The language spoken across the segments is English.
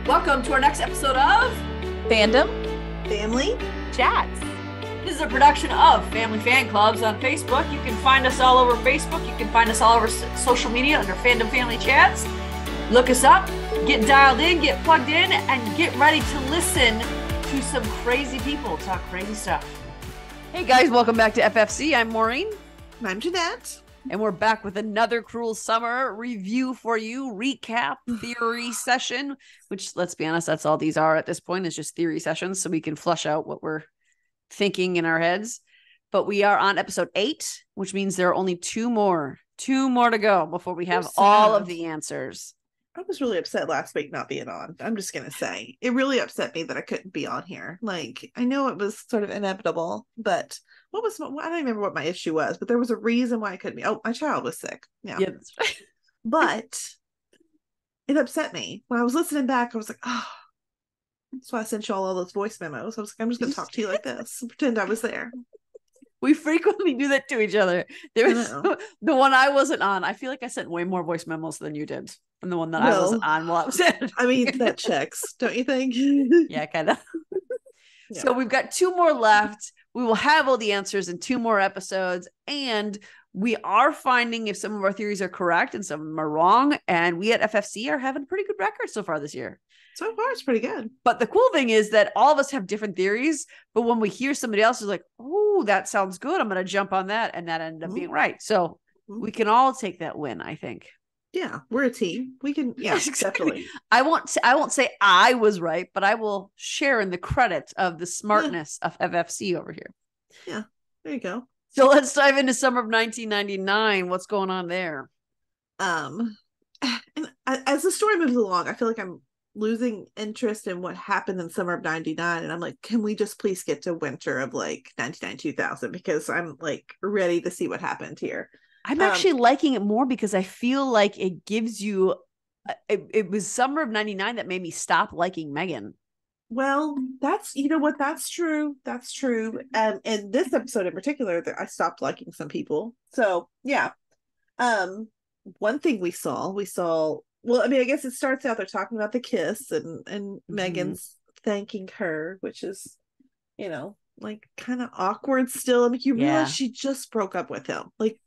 Welcome to our next episode of Fandom Family Chats. This is a production of Family Fan Clubs on Facebook. You can find us all over Facebook. You can find us all over social media under Fandom Family Chats. Look us up, get dialed in, get plugged in, and get ready to listen to some crazy people talk crazy stuff. Hey guys, welcome back to FFC. I'm Maureen. I'm Jeanette. And we're back with another Cruel Summer review for you, recap, theory session, which, let's be honest, that's all these are at this point, is just theory sessions, so we can flush out what we're thinking in our heads. But we are on episode 8, which means there are only two more to go before we have all of the answers. I was really upset last week not being on. I'm just going to say, it really upset me that I couldn't be on here. Like, I know it was sort of inevitable, but I don't remember what my issue was, but there was a reason why I couldn't be. Oh, my child was sick. Yeah. That's right. But it upset me. When I was listening back, I was like, oh, that's why I sent you all those voice memos. I was like, I'm just going to talk to you like this and pretend I was there. We frequently do that to each other. There was the one I wasn't on. I feel like I sent way more voice memos than you did. And the one that I wasn't on while I was in. I mean, that checks, don't you think? Yeah, kind of. Yeah. So we've got 2 more left. We will have all the answers in 2 more episodes. And we are finding if some of our theories are correct and some of them are wrong. And we at FFC are having a pretty good record so far this year. So far, it's pretty good. But the cool thing is that all of us have different theories. But when we hear somebody else is like, oh, that sounds good, I'm going to jump on that. And that ended up being right. So we can all take that win, I think. Yeah, we're a team. We can, yeah, definitely. I won't say I was right, but I will share in the credit of the smartness of FFC over here. Yeah, there you go. So let's dive into summer of 1999. What's going on there? And as the story moves along, I feel like I'm losing interest in what happened in summer of 99. And I'm like, can we just please get to winter of like 99, 2000? Because I'm like ready to see what happened here. I'm actually liking it more because I feel like it gives you, it was summer of 99 that made me stop liking Megan. Well, that's, you know what, that's true. That's true. And this episode in particular, that I stopped liking some people. So yeah. One thing we saw, well, I mean, I guess it starts out, they're talking about the kiss and Megan's thanking her, which is, you know, like kind of awkward still. I mean, you realize she just broke up with him. Like,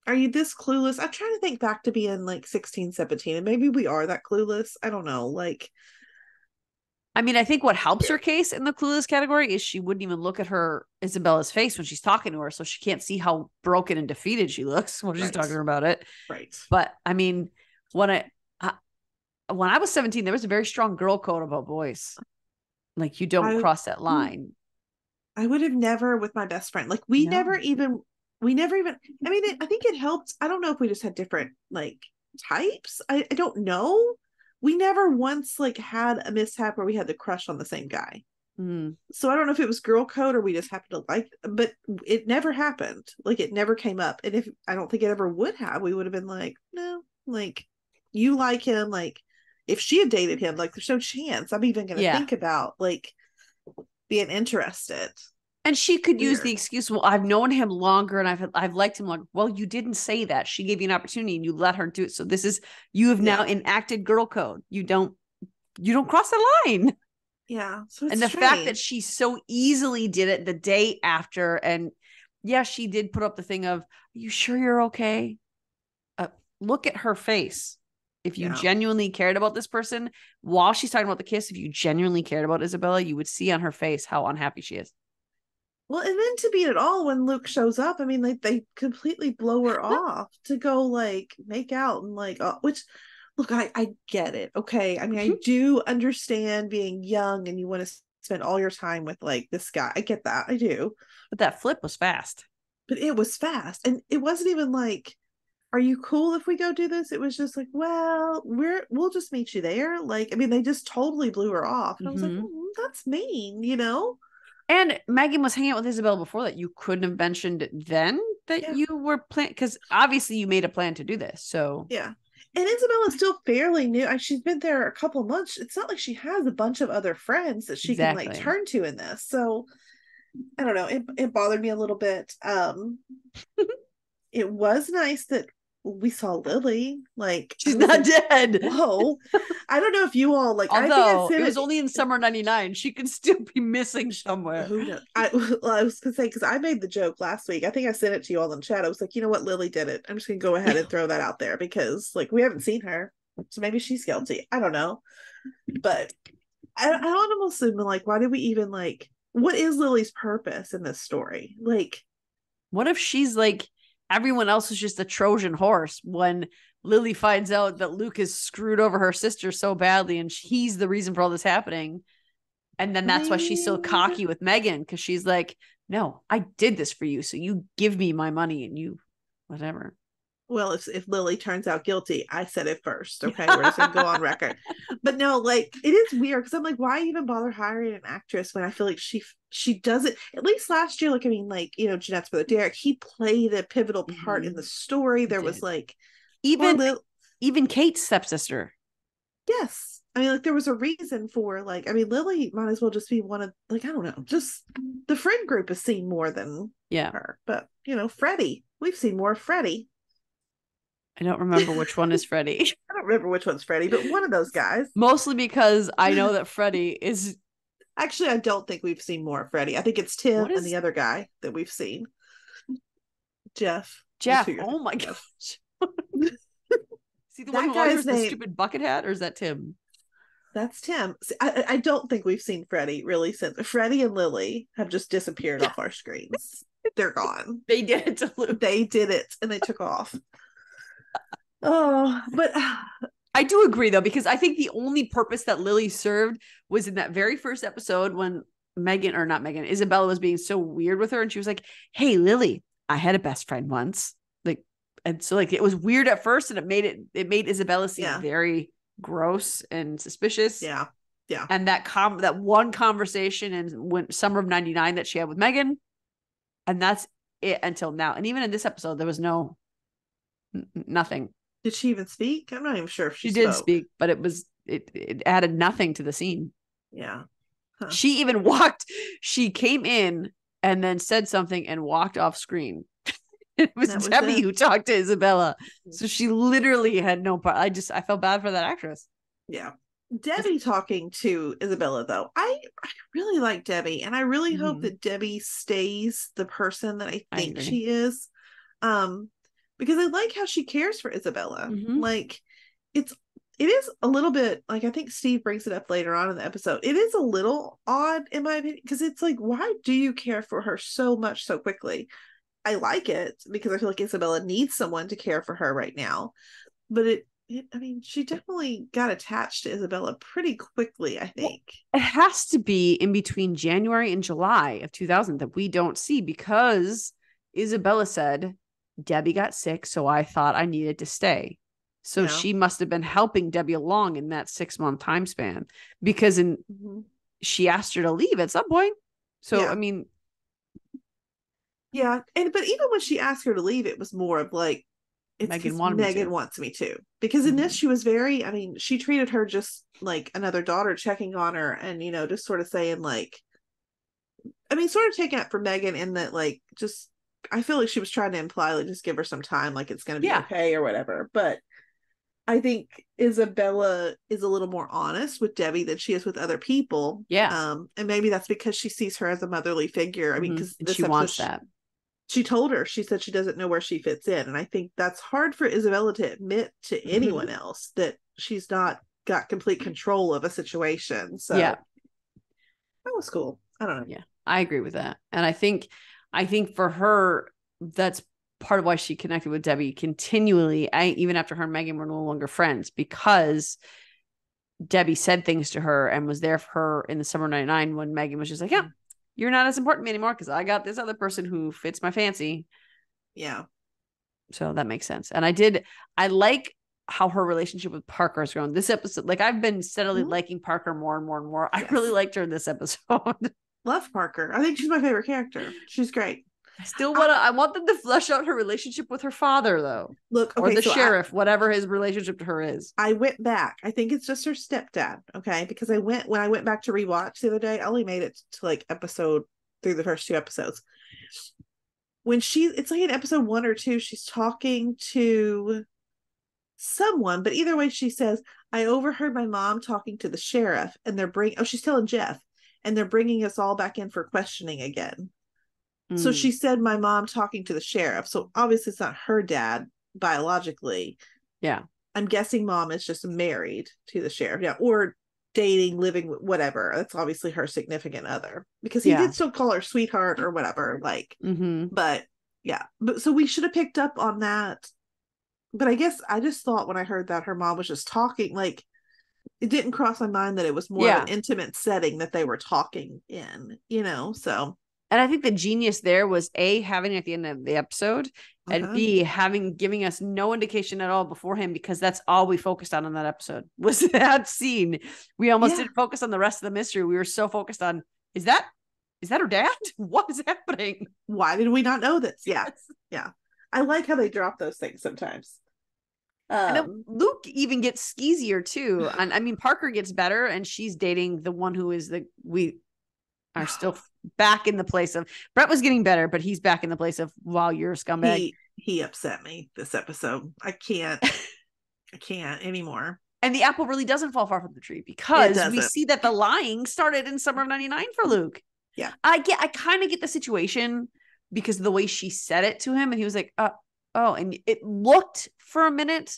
are you this clueless? I'm trying to think back to being like 16, 17, and maybe we are that clueless. I don't know. Like, I mean, I think what helps her case in the clueless category is she wouldn't even look at her Isabella's face when she's talking to her, so she can't see how broken and defeated she looks when she's talking about it. Right. But I mean, when I was 17, there was a very strong girl code about boys. Like, you don't cross that line. I would have never with my best friend. Like, we never even, I mean, I think it helped. I don't know if we just had different like types. I don't know. We never once like had a mishap where we had the crush on the same guy. So I don't know if it was girl code or we just happened to like, but it never happened. Like, it never came up. And if I don't think it ever would have, we would have been like, no, like, you like him. Like, if she had dated him, like, there's no chance I'm even going to think about like being interested. And she could use the excuse, well, I've known him longer and I've liked him longer. Well, you didn't say that. She gave you an opportunity and you let her do it. So you have now enacted girl code. You don't cross the line. Yeah. So and the fact that she so easily did it the day after, and she did put up the thing of, are you sure you're okay? Look at her face. If you genuinely cared about this person while she's talking about the kiss, if you genuinely cared about Isabella, you would see on her face how unhappy she is. Well, and then to beat it all, when Luke shows up, I mean, they completely blow her off to go like make out and like, which, look, I get it. Okay. I mean, I do understand being young and you want to spend all your time with like this guy. I get that. I do. But that flip was fast. But it was fast. And it wasn't even like, are you cool if we go do this? It was just like, well, we'll just meet you there. Like, I mean, they just totally blew her off. And I was like, that's mean, you know? And Megan was hanging out with Isabella before that. You couldn't have mentioned then that you were planning, because obviously you made a plan to do this. So yeah. And Isabella's still fairly new. She's been there a couple of months. It's not like she has a bunch of other friends that she can like turn to in this. So I don't know. It bothered me a little bit. It was nice that we saw Lily. Like, She's not dead. Whoa. I don't know if you all like, Although I think I said it was only in summer 99, she could still be missing somewhere. Who knows? I was gonna say, because I made the joke last week. I think I sent it to you all in chat. I was like, you know what, Lily did it. I'm just gonna go ahead and throw that out there because like we haven't seen her. So maybe she's guilty. I don't know. But I don't almost assume like, why did we even like, what is Lily's purpose in this story? Like, what if she's like everyone else is just a Trojan horse when Lily finds out that Luke has screwed over her sister so badly and he's the reason for all this happening. And then that's why she's so cocky with Megan, because she's like, no, I did this for you. So you give me my money and you whatever. Well, if Lily turns out guilty, I said it first. Okay, we're just gonna go on record. But no, like it is weird because I'm like, why even bother hiring an actress when I feel like she does it? At least last year, like I mean, like you know, Jeanette's brother Derek, he played a pivotal part in the story. There was like even Kate's stepsister. Yes, I mean, like there was a reason for like I mean, Lily might as well just be one of like I don't know, just the friend group has seen more than her. But you know, Freddie, we've seen more of Freddie. I don't remember which one is Freddie. I don't remember which one's Freddie, but one of those guys. Mostly because I know that Freddie is... Actually, I don't think we've seen more of Freddie. I think it's Tim and the other guy that we've seen. Jeff. Oh my gosh. Is he the one who always wears the stupid bucket hat, or is that Tim? That's Tim. See, I don't think we've seen Freddie really since. Freddie and Lily have just disappeared off our screens. They're gone. They did it to Luke. They did it and they took off. Oh, but I do agree though, because I think the only purpose that Lily served was in that very first episode when Isabella was being so weird with her, and she was like, "Hey, Lily, I had a best friend once." Like, and so like it was weird at first, and it made Isabella seem very gross and suspicious. Yeah. And that one conversation in summer of 99 that she had with Megan, and that's it until now. And even in this episode, there was nothing. Did she even speak? I'm not even sure if she did speak, but it added nothing to the scene. Yeah. Huh. She came in and then said something and walked off screen. It was Debbie who talked to Isabella. So she literally had no part. I felt bad for that actress. Yeah. Debbie talking to Isabella though. I really like Debbie, and I really hope that Debbie stays the person that I think she is. Because I like how she cares for Isabella. Like it is a little bit like, I think Steve brings it up later on in the episode. It is a little odd in my opinion, because it's like, why do you care for her so much so quickly? I like it because I feel like Isabella needs someone to care for her right now. But I mean, she definitely got attached to Isabella pretty quickly, I think. It has to be in between January and July of 2000 that we don't see, because Isabella said, Debbie got sick, so I thought I needed to stay. So she must have been helping Debbie along in that 6-month time span, because she asked her to leave at some point. So, I mean. Yeah. But even when she asked her to leave, it was more of like, Megan wants me to. Because in this, she was very, I mean, she treated her just like another daughter, checking on her and, you know, just sort of saying like, I mean, sort of taking it for Megan in that, like, just, I feel like she was trying to imply, like, just give her some time, like it's going to be okay or whatever. But I think Isabella is a little more honest with Debbie than she is with other people. Yeah. And maybe that's because she sees her as a motherly figure. I mean, because she wants that. She told her, she said she doesn't know where she fits in. And I think that's hard for Isabella to admit to anyone else, that she's not got complete control of a situation. So that was cool. I don't know. Yeah, I agree with that. And I think for her, that's part of why she connected with Debbie continually, even after her and Megan were no longer friends, because Debbie said things to her and was there for her in the summer 99 when Megan was just like, yeah, you're not as important to me anymore because I got this other person who fits my fancy. Yeah. So that makes sense. And I like how her relationship with Parker has grown this episode. Like, I've been steadily liking Parker more and more and more. Yes. I really liked her in this episode. Love Parker. I think she's my favorite character. She's great. I want them to flesh out her relationship with her father, though. Look, okay, or the sheriff, whatever his relationship to her is. I went back. I think it's just her stepdad. Okay, because when I went back to rewatch the other day, I only made it to like episode through the first 2 episodes. when it's like in episode 1 or 2, she's talking to someone, but either way, she says, I overheard my mom talking to the sheriff, and she's telling Jeff, and they're bringing us all back in for questioning again. So she said, my mom talking to the sheriff. So obviously it's not her dad biologically. Yeah. I'm guessing mom is just married to the sheriff. Yeah. Or dating, living, whatever. That's obviously her significant other, because he did still call her sweetheart or whatever. Like, but yeah. But so we should have picked up on that. But I guess I just thought when I heard that her mom was just talking, like, it didn't cross my mind that it was more of an intimate setting that they were talking in, so. And I think the genius there was A, having at the end of the episode, and B, giving us no indication at all beforehand, because that's all we focused on in that episode was that scene. We almost didn't focus on the rest of the mystery. We were so focused on, is that her dad? What is happening? Why did we not know this? Yeah. Yeah. I like how they drop those things sometimes. And Luke even gets skeezier too. And I mean, Parker gets better, and she's dating the one who is we are still back in the place of, Brett was getting better, but he's back in the place of, wow, you're a scumbag. He upset me this episode. I can't anymore. And the apple really doesn't fall far from the tree, because we see that the lying started in summer of 99 for Luke. Yeah. I kind of get the situation because of the way she said it to him. And he was like, oh, and it looked for a minute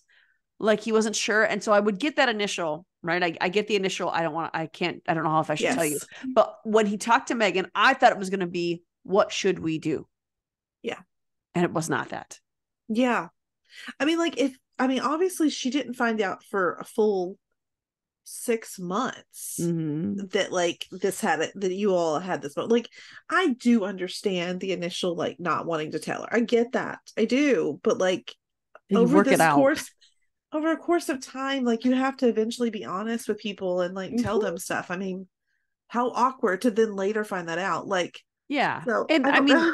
like he wasn't sure. And so I would get that initial, right? I get the initial, I don't know how if I should tell you. But when he talked to Megan, I thought it was going to be, what should we do? Yeah. And it was not that. Yeah. I mean, obviously she didn't find out for a full 6 months that like that you all had this, but like, I do understand the initial, like, not wanting to tell her. I get that. I do. But like, over a course of time, like, you have to eventually be honest with people and like tell them stuff. I mean, how awkward to then later find that out. Like, yeah. So, and I mean,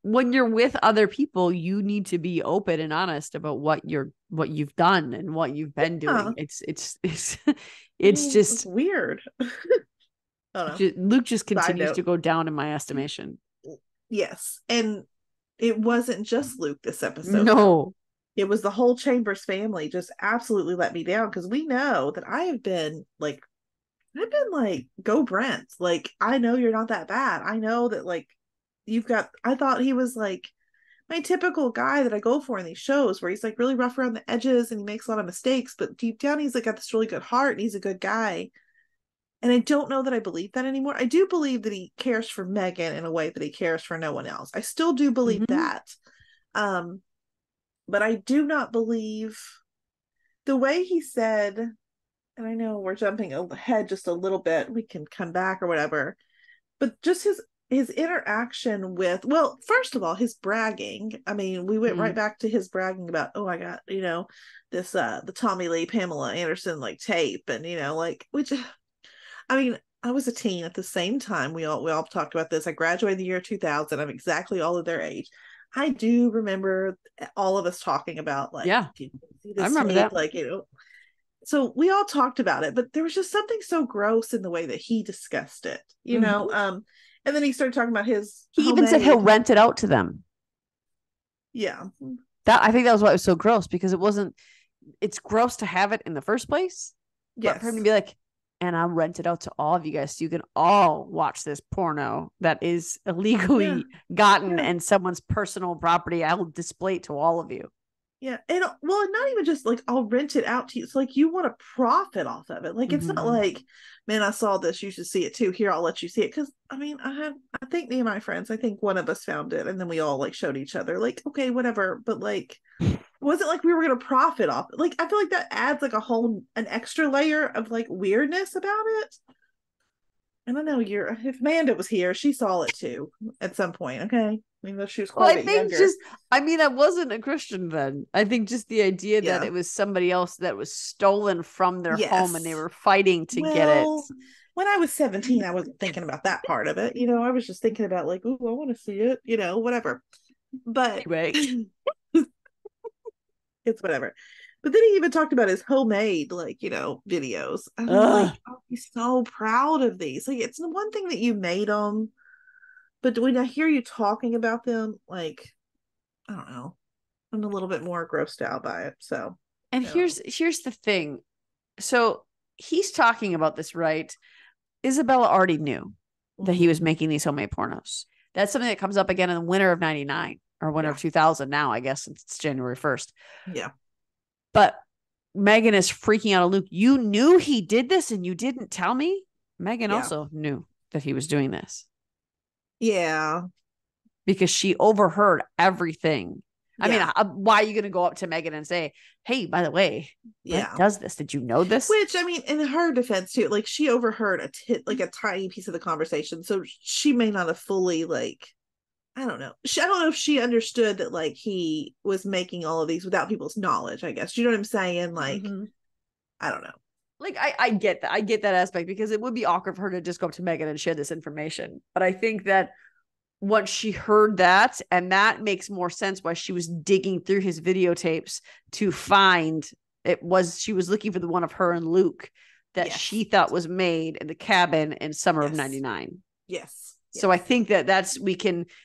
when you're with other people, you need to be open and honest about what you've done and what you've been doing. It's just weird. Luke just continues to go down in my estimation. Yes. And it wasn't just Luke this episode. No. It was the whole Chambers family just absolutely let me down, because we know that I've been like, go Brent. Like, I know you're not that bad. I know that, like, I thought he was like my typical guy that I go for in these shows, where he's like really rough around the edges and he makes a lot of mistakes, but deep down he's like got this really good heart and he's a good guy. And I don't know that I believe that anymore. I do believe that he cares for Megan in a way that he cares for no one else. I still do believe that. But I do not believe the way he said, and I know we're jumping ahead just a little bit, we can come back or whatever, but just his interaction with, well, first of all, his bragging. I mean, we went right back to his bragging about, oh, I got, this, the Tommy Lee, Pamela Anderson, like, tape, and, like, which, I mean, I was a teen at the same time. We all talked about this. I graduated the year 2000. I'm exactly all of their age. I do remember all of us talking about, like, yeah, do you see this I remember tape? that. Like, so we all talked about it, but there was just something so gross in the way that he discussed it, and then he started talking about he even said he'll rent it out to them. Yeah. I think that was why it was so gross, because it's gross to have it in the first place. Yes. But for him to be like, and I'll rent it out to all of you guys so you can all watch this porno that is illegally gotten and someone's personal property. I will display it to all of you. Yeah. And well, not even just like, I'll rent it out to you. It's like, you want to profit off of it. Like, it's not like, man, I saw this, you should see it too. Here, I'll let you see it. Because I mean, I think me and my friends, I think one of us found it, and then we all like showed each other, like, okay, whatever. But like, it wasn't like we were going to profit off it. Like, I feel like that adds like an extra layer of like weirdness about it. I don't know. If Amanda was here, she saw it too at some point. Okay. I mean, she was quite a bit younger. I wasn't a Christian then. I think just the idea that it was somebody else that was stolen from their home and they were fighting to get it. When I was 17, I wasn't thinking about that part of it. I was just thinking about like, oh, I want to see it, whatever. But anyway, it's whatever. But then he even talked about his homemade, like, videos. I'm like, oh, he's so proud of these. Like, it's the one thing that you made them. But when I hear you talking about them, like, I don't know. I'm a little bit more grossed out by it. So, And here's the thing. So he's talking about this, right? Isabella already knew that he was making these homemade pornos. That's something that comes up again in the winter of 99 or winter of 2000 now, I guess, since it's January 1st. Yeah. But Megan is freaking out on Luke. You knew he did this and you didn't tell me? Megan also knew that he was doing this. Yeah. Because she overheard everything. I mean, why are you going to go up to Megan and say, hey, by the way, Brett does this. Did you know this? Which, I mean, in her defense too, like she overheard a tiny piece of the conversation. So she may not have fully I don't know. I don't know if she understood that like he was making all of these without people's knowledge, I guess. You know what I'm saying? Like, I don't know. Like, I get that. I get that aspect because it would be awkward for her to just go up to Megan and share this information. But I think that once she heard that, and that makes more sense why she was digging through his videotapes to find she was looking for the one of her and Luke that she thought was made in the cabin in summer of 99. Yes. So I think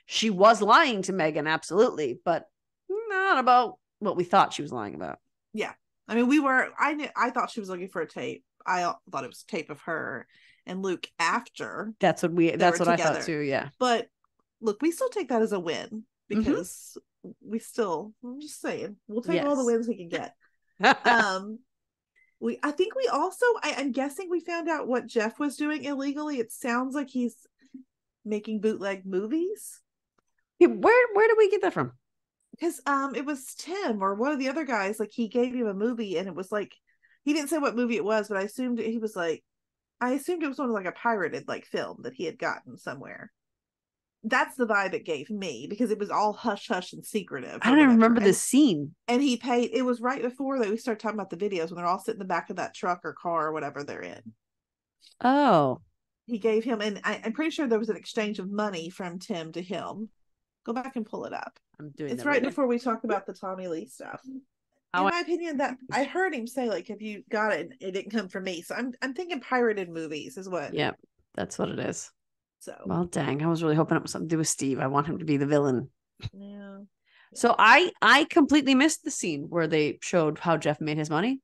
she was lying to Megan, absolutely, but not about what we thought she was lying about. Yeah. I mean, I thought she was looking for a tape. I thought it was a tape of her and Luke after. That's what I thought too. Yeah. But look, we still take that as a win because I'm just saying, we'll take all the wins we can get. I think we also, I'm guessing we found out what Jeff was doing illegally. It sounds like he's making bootleg movies. Where did we get that from? Because it was Tim or one of the other guys, like he gave him a movie and it was like, he didn't say what movie it was, but I assumed it was one of like a pirated like film that he had gotten somewhere. That's the vibe it gave me because it was all hush hush and secretive. I don't even remember this scene. And it was right before that we started talking about the videos when they're all sitting in the back of that truck or car or whatever they're in. Oh. He gave him, and I'm pretty sure there was an exchange of money from Tim to him. Go back and pull it up. I'm doing it's right before we talk about the Tommy Lee stuff. In my opinion, that I heard him say, like, if you got it, it didn't come from me. So I'm thinking pirated movies is what. Yeah, that's what it is. So, well, dang, I was really hoping it was something to do with Steve. I want him to be the villain. Yeah. So I completely missed the scene where they showed how Jeff made his money.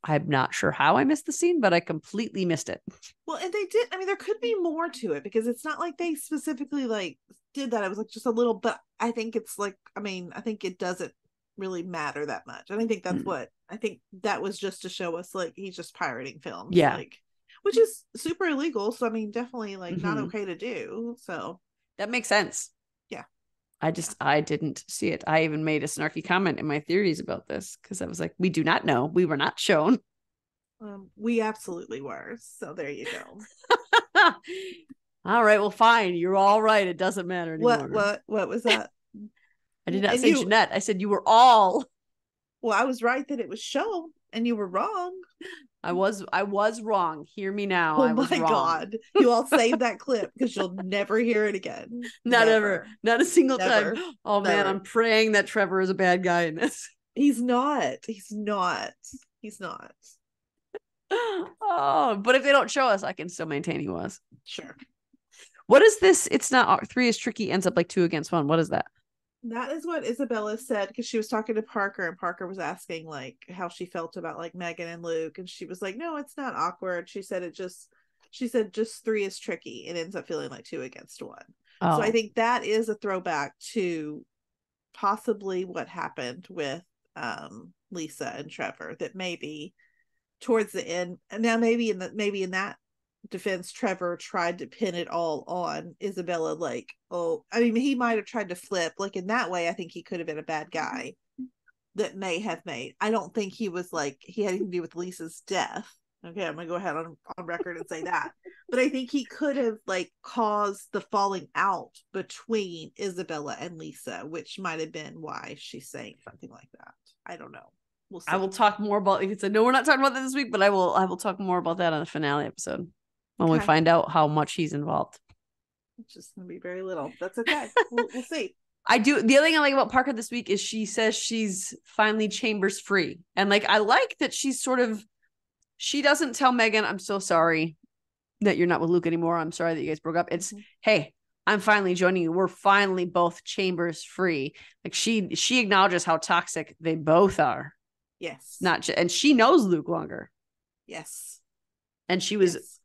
I'm not sure how I missed the scene, but I completely missed it. Well, and they did. I mean, there could be more to it because it's not like they specifically like did that. It was like just a little, but I think it's like, I mean, I think it doesn't really matter that much. And I think that's what I think that was just to show us like he's just pirating films. Yeah. Like, which is super illegal. So, I mean, definitely like not okay to do. So that makes sense. Yeah. I didn't see it. I even made a snarky comment in my theories about this because I was like, we do not know. We were not shown. We absolutely were. So there you go. All right. Well, fine. You're all right. It doesn't matter anymore. What was that? I did not say Jeanette. I said you were all. Well, I was right that it was shown and you were wrong. I was wrong. Hear me now. Oh I was my wrong. God. You all save that clip because you'll never hear it again. Not ever. Not a single time. Oh man, I'm praying that Trevor is a bad guy in this. He's not. Oh, but if they don't show us, I can still maintain he was. Sure. What is this? It's not 3 is tricky, ends up like 2 against 1. What is that? That is what Isabella said because she was talking to Parker and Parker was asking like how she felt about like Megan and Luke and she was like, no, it's not awkward. She said just 3 is tricky. It ends up feeling like 2 against 1. Oh. So I think that is a throwback to possibly what happened with Lisa and Trevor, that maybe towards the end, and now maybe in that defense, Trevor tried to pin it all on Isabella, like, oh, I mean, he might have tried to flip, like in that way I think he could have been a bad guy that may have made, I don't think he was like he had anything to do with Lisa's death. Okay, I'm gonna go ahead on record and say that, but I think he could have like caused the falling out between Isabella and Lisa, which might have been why she's saying something like that. I don't know. We'll see. I will talk more about it. I know we're not talking about that this week, but I will talk more about that on the finale episode when we find out how much he's involved. It's just gonna be very little. That's okay. We'll see. I do. The other thing I like about Parker this week is she says she's finally Chambers free, and like I like that she's sort of. She doesn't tell Megan, I'm so sorry that you're not with Luke anymore. I'm sorry that you guys broke up. It's, hey, I'm finally joining you. We're finally both chambers free. Like she acknowledges how toxic they both are. Yes. And she knows Luke longer. Yes. And she was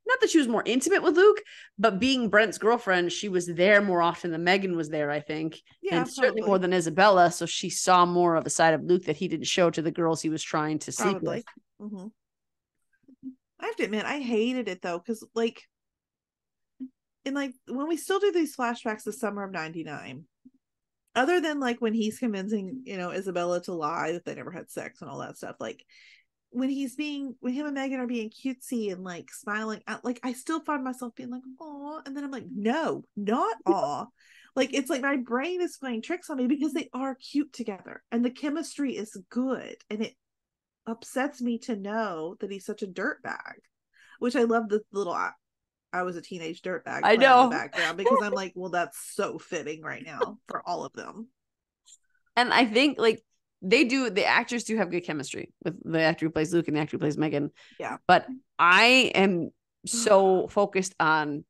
not that she was more intimate with Luke, but being Brent's girlfriend, she was there more often than Megan was there, I think. Yeah, and certainly more than Isabella. So she saw more of a side of Luke that he didn't show to the girls he was trying to sleep with. Mm-hmm. I have to admit, I hated it though, because like, and like when we still do these flashbacks the summer of '99, other than like when he's convincing, Isabella to lie that they never had sex and all that stuff, like when him and Megan are being cutesy and like smiling, like I still find myself being like, "Aw," and then I'm like, no, not aw. Like it's like my brain is playing tricks on me because they are cute together and the chemistry is good, and it upsets me to know that he's such a dirtbag, which I love the little I was a teenage dirtbag I know in know the background, because I'm like, well, that's so fitting right now for all of them. And I think like the actors do have good chemistry with the actor who plays Luke and the actor who plays Megan. Yeah. But I am so focused on,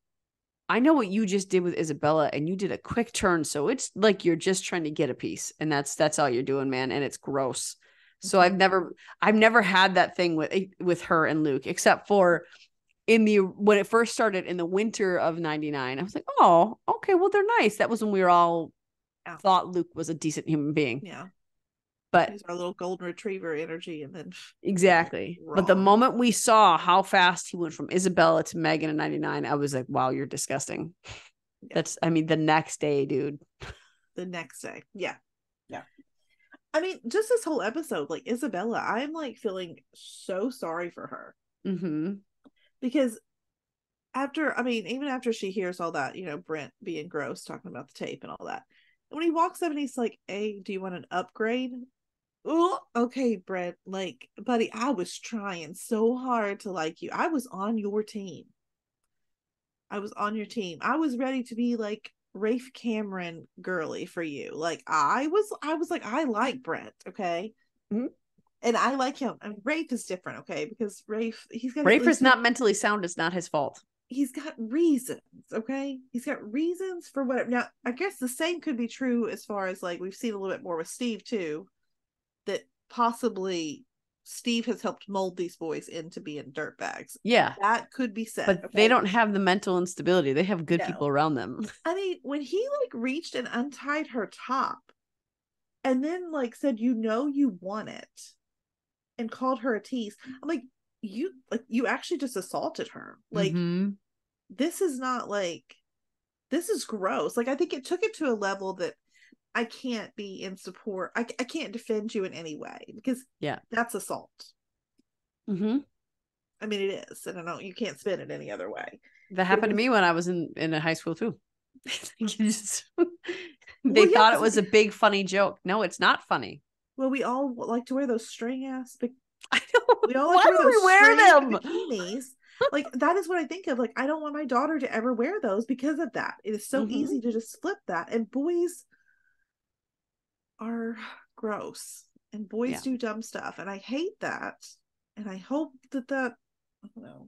I know what you just did with Isabella, and you did a quick turn. So it's like you're just trying to get a piece, and that's all you're doing, man. And it's gross. So I've never had that thing with her and Luke, except for when it first started in the winter of '99. I was like, oh, okay, well, they're nice. That was when we were all thought Luke was a decent human being. Yeah. But he's our little golden retriever energy, and then exactly. But the moment we saw how fast he went from Isabella to Megan in '99, I was like, wow, you're disgusting. Yeah. The next day, dude. The next day. Yeah. Yeah. I mean, just this whole episode, like Isabella, I'm like feeling so sorry for her. Mm-hmm. Because even after she hears all that, Brent being gross, talking about the tape and all that, when he walks up and he's like, "Hey, do you want an upgrade?" Oh, okay, Brent, like, buddy, I was trying so hard to like you. I was on your team. I was ready to be like Rafe Cameron girly for you. Like I was like, I like Brent, okay? Mm-hmm. And I like him. I mean, Rafe is different, okay? Because Rafe is not mentally sound. It's not his fault. He's got reasons, okay? He's got reasons for whatever. Now, I guess the same could be true as far as like we've seen a little bit more with Steve too, that possibly Steve has helped mold these boys into being dirtbags. Yeah. That could be said. But they don't have the mental instability. They have good people around them. I mean, when he like reached and untied her top and then like said, you want it, and called her a tease, I'm like, you actually just assaulted her. Like, this is not like, this is gross. Like, I think it took it to a level that I can't be in support. I can't defend you in any way, because that's assault. Mm-hmm. I mean, it is. I don't know. You can't spin it any other way. That happened to me when I was in a high school too. They thought it was a big funny joke. No, it's not funny. Well, we all like to wear those string ass. I know. We all like to wear them bikinis. Like, that is what I think of. Like, I don't want my daughter to ever wear those because of that. It is so easy to just flip that. And boys are gross, and boys do dumb stuff, and I hate that. And I hope that I don't know,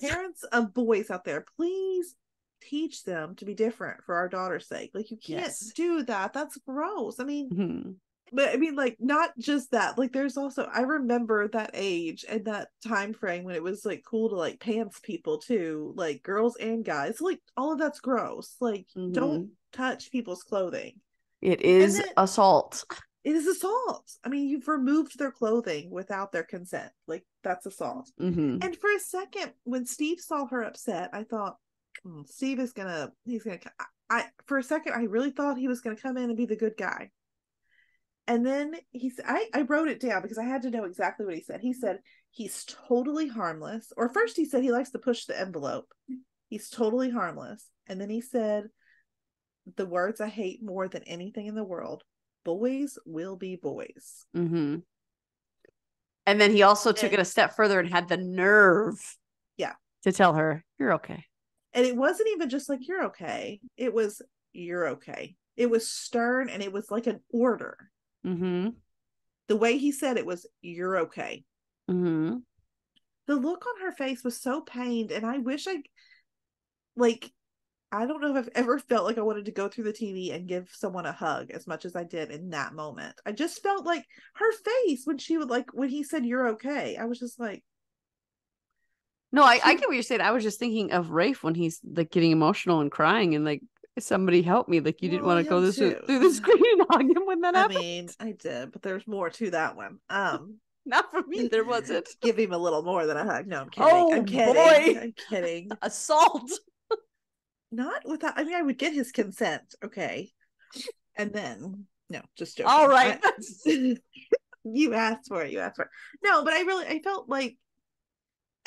parents of boys out there, please teach them to be different for our daughter's sake. Like, you can't do that. That's gross. I mean, but I mean, like, not just that. Like, there's also, I remember that age and that time frame when it was like cool to like pants people too, like girls and guys. Like, all of that's gross. Like, don't touch people's clothing. It is assault. It is assault. I mean, you've removed their clothing without their consent. Like, that's assault. And for a second, when Steve saw her upset, I thought, Steve is for a second, I really thought he was gonna come in and be the good guy. And then I wrote it down because I had to know exactly what he said. He said he's totally harmless. Or first he said he likes to push the envelope. He's totally harmless. And then he said the words I hate more than anything in the world: boys will be boys. And then he also took it a step further and had the nerve to tell her, you're okay. And it wasn't even just like, you're okay. It was, you're okay. It was stern, and it was like an order. The way he said it was, you're okay. The look on her face was so pained, and I wish I don't know if I've ever felt like I wanted to go through the TV and give someone a hug as much as I did in that moment. I just felt like her face when she would like when he said you're okay. I was just like, No, I get what you're saying. I was just thinking of Rafe when he's like getting emotional and crying and like somebody help me. Like you didn't well, want to go him this too. through the screen and hug him when that I happened. mean, I did, but there's more to that one. Not for me, there wasn't. Give him a little more than a hug. No, I'm kidding. Oh I'm kidding. boy. I'm kidding. Assault. Not without. I mean, I would get his consent, okay, and then no, just joking. All right. You asked for it. You asked for it. No, but I felt like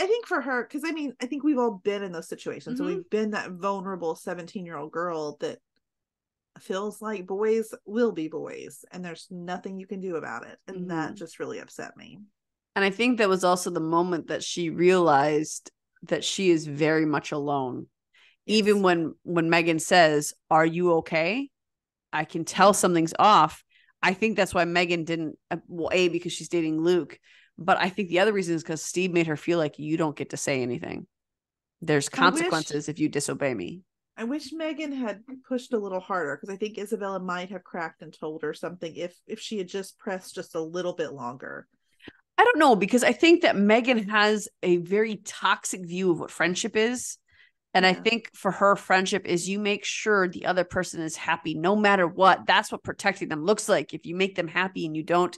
I think for her, because I mean, I think we've all been in those situations. So we've been that vulnerable 17-year-old girl that feels like boys will be boys and there's nothing you can do about it. And that just really upset me. And I think that was also the moment that she realized that she is very much alone. Yes. Even when Megan says, "Are you okay?" I can tell something's off. I think that's why Megan didn't, well, A, because she's dating Luke. But I think the other reason is because Steve made her feel like you don't get to say anything. There's consequences if you disobey me. I wish Megan had pushed a little harder because I think Isabella might have cracked and told her something if she had just pressed just a little bit longer. I don't know, because I think that Megan has a very toxic view of what friendship is. And I think for her, friendship is you make sure the other person is happy no matter what. That's what protecting them looks like. If you make them happy and you don't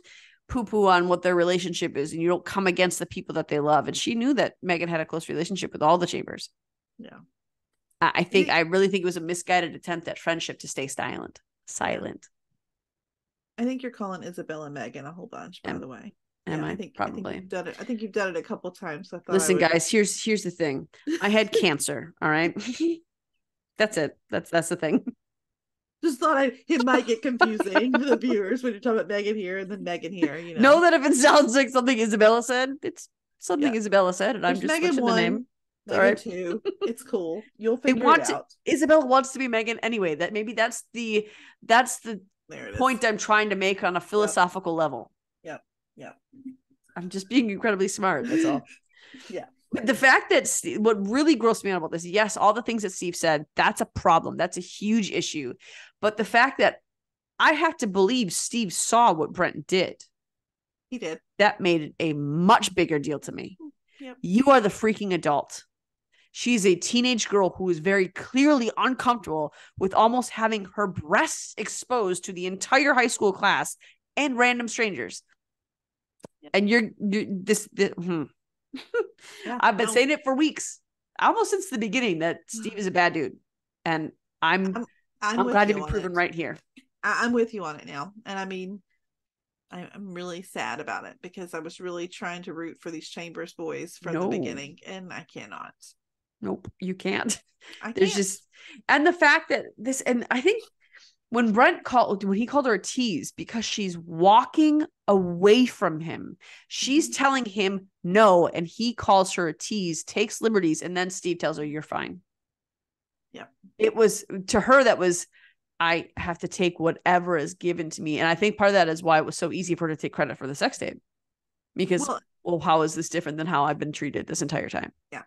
poo-poo on what their relationship is and you don't come against the people that they love. And she knew that Megan had a close relationship with all the Chambers. Yeah. I really think it was a misguided attempt at friendship to stay silent. I think you're calling Isabella Megan a whole bunch, by the way. Am I? Probably. I think you've done it. I think you've done it a couple times. So listen, guys, here's the thing. I had cancer. All right. That's it. That's the thing. Just thought it might get confusing for the viewers when you're talking about Megan here and then Megan here. You know that if it sounds like something Isabella said, it's something Isabella said, and I'm just Megan switching the name. Megan all right. 2. It's cool. You'll figure it out. Isabella wants to be Megan anyway. That maybe that's the point I'm trying to make on a philosophical level. Yep. I'm just being incredibly smart. That's all. Yeah. But the fact that what really grossed me out about this, yes, all the things that Steve said, that's a problem. That's a huge issue. But the fact that I have to believe Steve saw what Brent did. He did. That made it a much bigger deal to me. Yep. You are the freaking adult. She's a teenage girl who is very clearly uncomfortable with almost having her breasts exposed to the entire high school class and random strangers. Yep. And you're this yeah, I've been saying it for weeks, almost since the beginning, that Steve is a bad dude, and I'm glad to be proven right here. I'm with you on it now, and I mean, I'm really sad about it because I was really trying to root for these Chambers boys from the beginning, and I cannot. Nope, you can't. There's just, and the fact that this, and I think when he called her a tease because she's walking away from him, she's telling him no, and he calls her a tease, takes liberties, and then Steve tells her, "You're fine." Yeah. It was, to her, that was, I have to take whatever is given to me. And I think part of that is why it was so easy for her to take credit for the sex tape. Because, well, how is this different than how I've been treated this entire time? Yeah.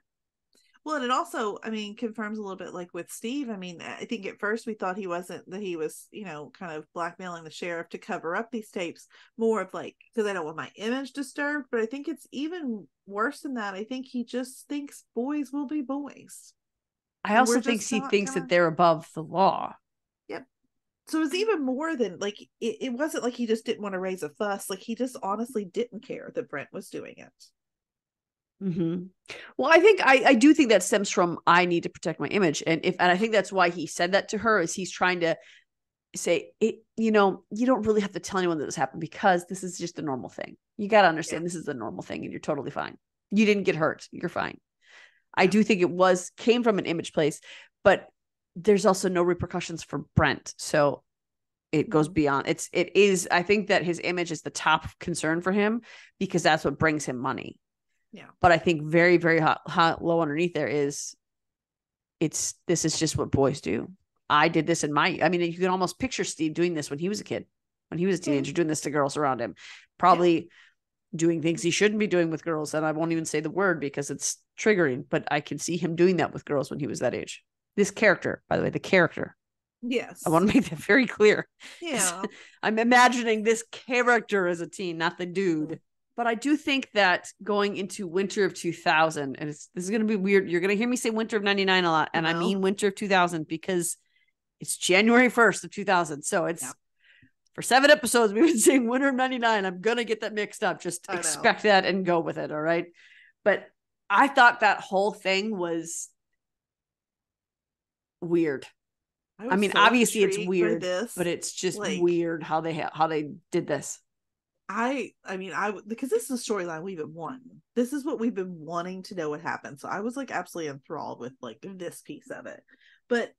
Well, and it also, I mean, confirms a little bit like with Steve. I mean, I think at first we thought he was, kind of blackmailing the sheriff to cover up these tapes, more of like, because I don't want my image disturbed, but I think it's even worse than that. I think he just thinks boys will be boys. I also think he thinks that they're above the law. Yep. So it was even more than like, it wasn't like he just didn't want to raise a fuss. Like he just honestly didn't care that Brent was doing it. Mm-hmm. Well, I think I do think that stems from I need to protect my image, and I think that's why he said that to her, is he's trying to say it. You don't really have to tell anyone that this happened because this is just a normal thing. You got to understand this is a normal thing, and you're totally fine. You didn't get hurt. You're fine. I do think it came from an image place, but there's also no repercussions for Brent, so it goes beyond. It is. I think that his image is the top concern for him because that's what brings him money. Yeah. But I think very, very hot, low underneath there is this is just what boys do. I did this you can almost picture Steve doing this when he was a kid, when he was a teenager, doing this to girls around him, probably doing things he shouldn't be doing with girls. And I won't even say the word because it's triggering, but I can see him doing that with girls when he was that age. This character, by the way, the character. Yes. I want to make that very clear. Yeah. I'm imagining this character as a teen, not the dude. But I do think that going into winter of 2000, and this is going to be weird. You're going to hear me say winter of 99 a lot. And I mean winter of 2000 because it's January 1st of 2000. So it's for 7 episodes, we've been saying winter of 99. I'm going to get that mixed up. Just expect that and go with it. All right. But I thought that whole thing was weird. I mean, so obviously it's weird, but it's just weird how they did this. Because this is a storyline we've been wanting. This is what we've been wanting to know what happened. So I was like absolutely enthralled with like this piece of it. But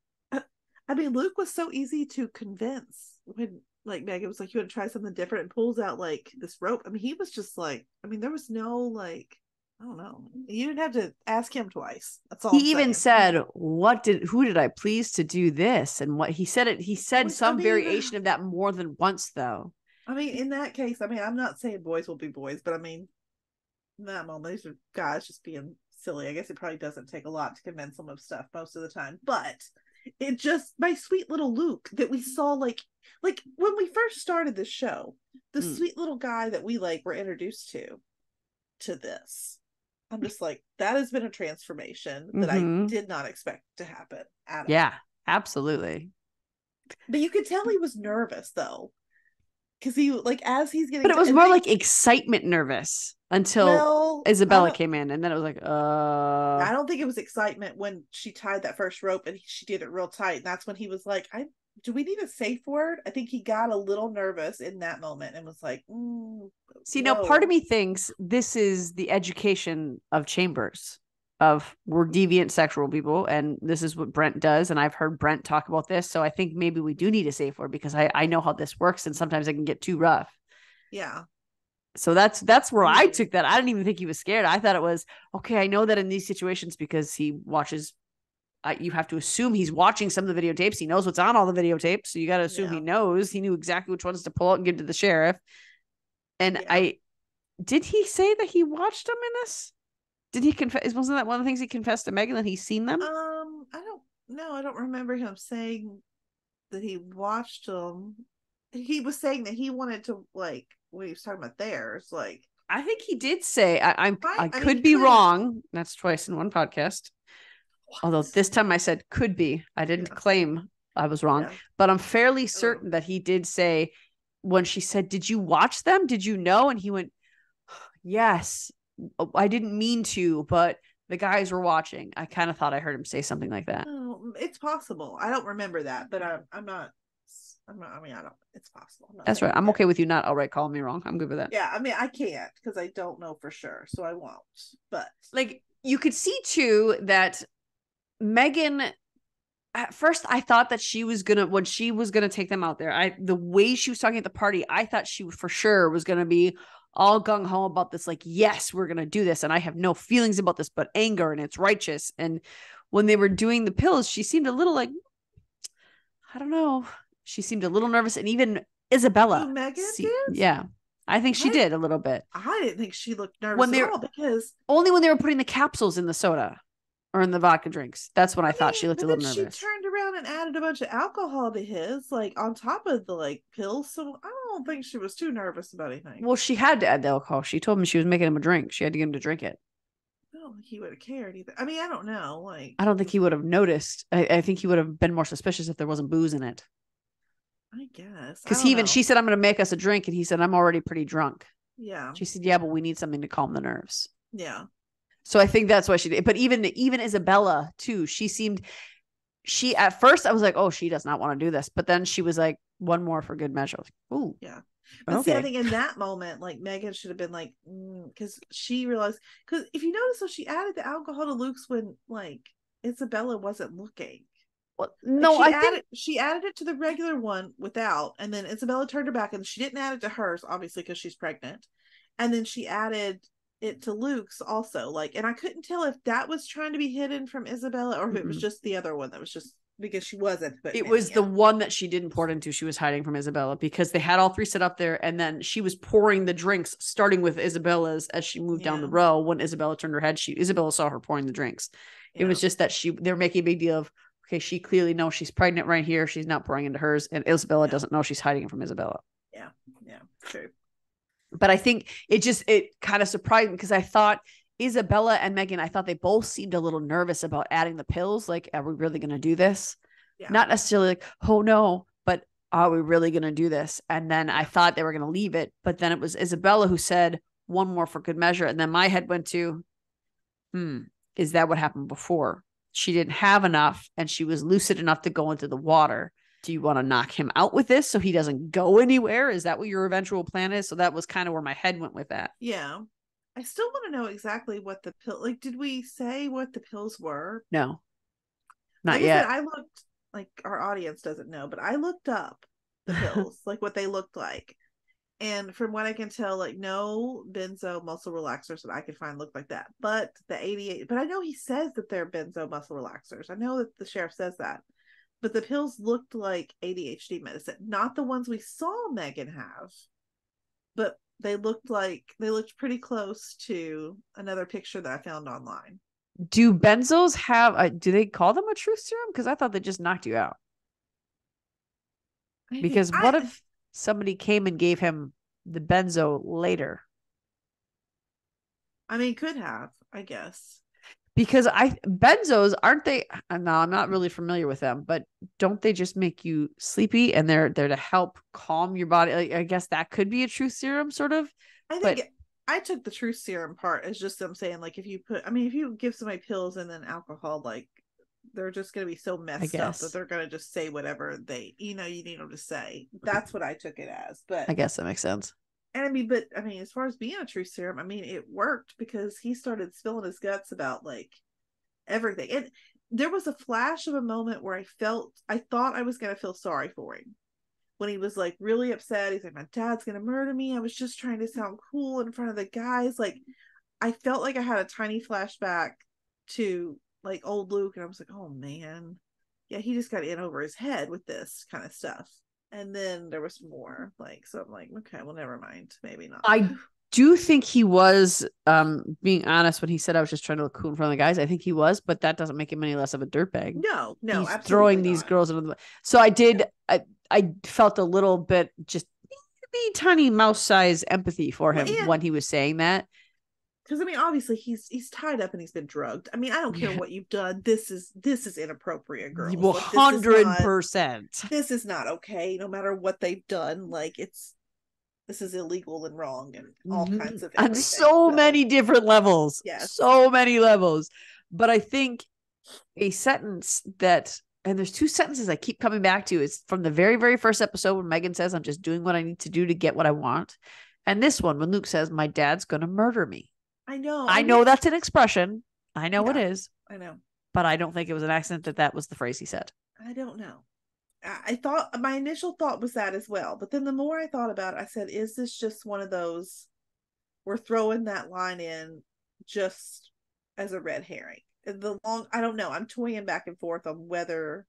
I mean, Luke was so easy to convince when like Megan was like, "You want to try something different?" and pulls out like this rope. I mean, he was just like, there was no like, I don't know. You didn't have to ask him twice. That's all. He even said, who did I please to do this? And what he said some variation of that more than once though. I mean, in that case, I'm not saying boys will be boys, but I mean, in that moment, these are guys just being silly. I guess it probably doesn't take a lot to convince them of stuff most of the time, but it just, my sweet little Luke that we saw like when we first started this show, the sweet little guy that we like were introduced to this. I'm just like, that has been a transformation that I did not expect to happen at all. Yeah, absolutely. But you could tell he was nervous though. Because he like as he's getting, but it was more like excitement nervous until Isabella came in, and then it was like, I don't think it was excitement when she tied that first rope and she did it real tight, and that's when he was like, do we need a safe word? I think he got a little nervous in that moment and was like, see, now part of me thinks this is the education of Chambers. Of we're deviant sexual people, and this is what Brent does, and I've heard Brent talk about this, so I think maybe we do need a safe word because I know how this works, and sometimes it can get too rough. Yeah. So that's where I took that. I didn't even think he was scared. I thought it was okay. I know that in these situations because he watches. You have to assume he's watching some of the videotapes. He knows what's on all the videotapes, so you got to assume he knows. He knew exactly which ones to pull out and give to the sheriff. And did he say that he watched them in this? Did he confess? Wasn't that one of the things he confessed to Megan that he's seen them? I don't remember him saying that he watched them. He was saying that he wanted to like when he was talking about theirs. Like I think he did say I could be wrong. That's twice in one podcast. What? Although this time I said could be. I didn't claim I was wrong, but I'm fairly certain that he did say when she said, "Did you watch them? Did you know?" And he went, "Yes. I didn't mean to, but the guys were watching." I kind of thought I heard him say something like that. Oh, it's possible. I don't remember that, but I'm not. It's possible. That's right. I'm okay with you not outright calling me wrong. I'm good with that. Yeah, I mean, I can't because I don't know for sure, so I won't. But like, you could see too that Megan. At first, I thought that when she was gonna take them out there, the way she was talking at the party, I thought she for sure was gonna be all gung-ho about this, like, yes, we're gonna do this, and I have no feelings about this but anger, and it's righteous. And when they were doing the pills, she seemed a little like, I don't know, she seemed a little nervous. And even Isabella, Megan did? Yeah, I think she did a little bit. I didn't think she looked nervous at all, because only when they were putting the capsules in the soda or in the vodka drinks, that's when I thought she looked a little nervous. She turned around and added a bunch of alcohol to his, like, on top of the like pills, so I don't think she was too nervous about anything. Well, she had to add the alcohol. She told him she was making him a drink. She had to get him to drink it. I don't think he would have cared either. I mean, I don't know. Like, I don't think he would have noticed. I think he would have been more suspicious if there wasn't booze in it. I guess. Because she said, "I'm going to make us a drink," and he said, "I'm already pretty drunk." Yeah. She said, "Yeah, but we need something to calm the nerves." Yeah. So I think that's why she did. But even Isabella too, at first I was like, oh, she does not want to do this. But then she was like, one more for good measure. Like, ooh. Yeah. But see, I think in that moment, like, Megan should have been like, because she realized, because if you notice, so she added the alcohol to Luke's when like Isabella wasn't looking. Well, no, like, she added it to the regular one without, and then Isabella turned her back, and she didn't add it to hers, obviously, because she's pregnant. And then she added it to Luke's also, like, and I couldn't tell if that was trying to be hidden from Isabella or if it was just the other one that was just because she wasn't. But it was the one that she didn't pour it into. She was hiding from Isabella because they had all three set up there, and then she was pouring the drinks, starting with Isabella's as she moved down the row. When Isabella turned her head, Isabella saw her pouring the drinks. It was just that they're making a big deal of okay, she clearly knows she's pregnant right here. She's not pouring into hers. And Isabella doesn't know she's hiding it from Isabella. Yeah. Yeah. True. But I think it kind of surprised me because I thought Isabella and Megan, I thought they both seemed a little nervous about adding the pills. Like, are we really going to do this? Yeah. Not necessarily like, oh no, but are we really going to do this? And then I thought they were going to leave it. But then it was Isabella who said one more for good measure. And then my head went to, is that what happened before? She didn't have enough and she was lucid enough to go into the water. Do you want to knock him out with this so he doesn't go anywhere? Is that what your eventual plan is? So that was kind of where my head went with that. Yeah. I still want to know exactly what the pill, like, did we say what the pills were? No, not like yet. I looked, like our audience doesn't know, but I looked up the pills, like what they looked like. And from what I can tell, like no benzo muscle relaxers that I could find look like that. But the 88, but I know he says that they're benzo muscle relaxers. I know that the sheriff says that. But the pills looked like ADHD medicine, not the ones we saw Megan have, but they looked pretty close to another picture that I found online. Do benzos have do they call them a truth serum? Because I thought they just knocked you out. Because what if somebody came and gave him the benzo later? I mean, could have, I guess. Because benzos, aren't they? No, I'm not really familiar with them, but don't they just make you sleepy and they're to help calm your body? Like, I guess that could be a truth serum, sort of. I think I took the truth serum part as just them saying, like, if you give somebody pills and then alcohol, like, they're just going to be so messed up that they're going to just say whatever you need them to say. That's what I took it as. But I guess that makes sense. And I mean, as far as being a truth serum, I mean, it worked because he started spilling his guts about like everything. And there was a flash of a moment where I thought I was going to feel sorry for him when he was like really upset. He's like, my dad's going to murder me. I was just trying to sound cool in front of the guys. Like, I felt like I had a tiny flashback to like old Luke. And I was like, oh man, yeah, he just got in over his head with this kind of stuff. And then there was more, like, so I'm like, okay, well, never mind. Maybe not. I do think he was being honest when he said I was just trying to look cool in front of the guys. I think he was, but that doesn't make him any less of a dirtbag. No, he's throwing these girls into the. So I did. Yeah. I felt a little bit just tiny mouse size empathy for him when he was saying that. Because I mean, obviously he's tied up and he's been drugged. I mean, I don't care what you've done. This is inappropriate, girls. 100%. This is not okay. No matter what they've done, like this is illegal and wrong and all kinds of on so many different levels. Yes, so many levels. But I think a sentence that, and there's two sentences I keep coming back to. It's from the very, very first episode when Megan says, "I'm just doing what I need to do to get what I want," and this one when Luke says, "My dad's gonna murder me." I know. I know that's an expression. I know it is. I know. But I don't think it was an accident that was the phrase he said. I don't know. I thought my initial thought was that as well. But then the more I thought about it, I said, is this just one of those, we're throwing that line in just as a red herring? I don't know. I'm toying back and forth on whether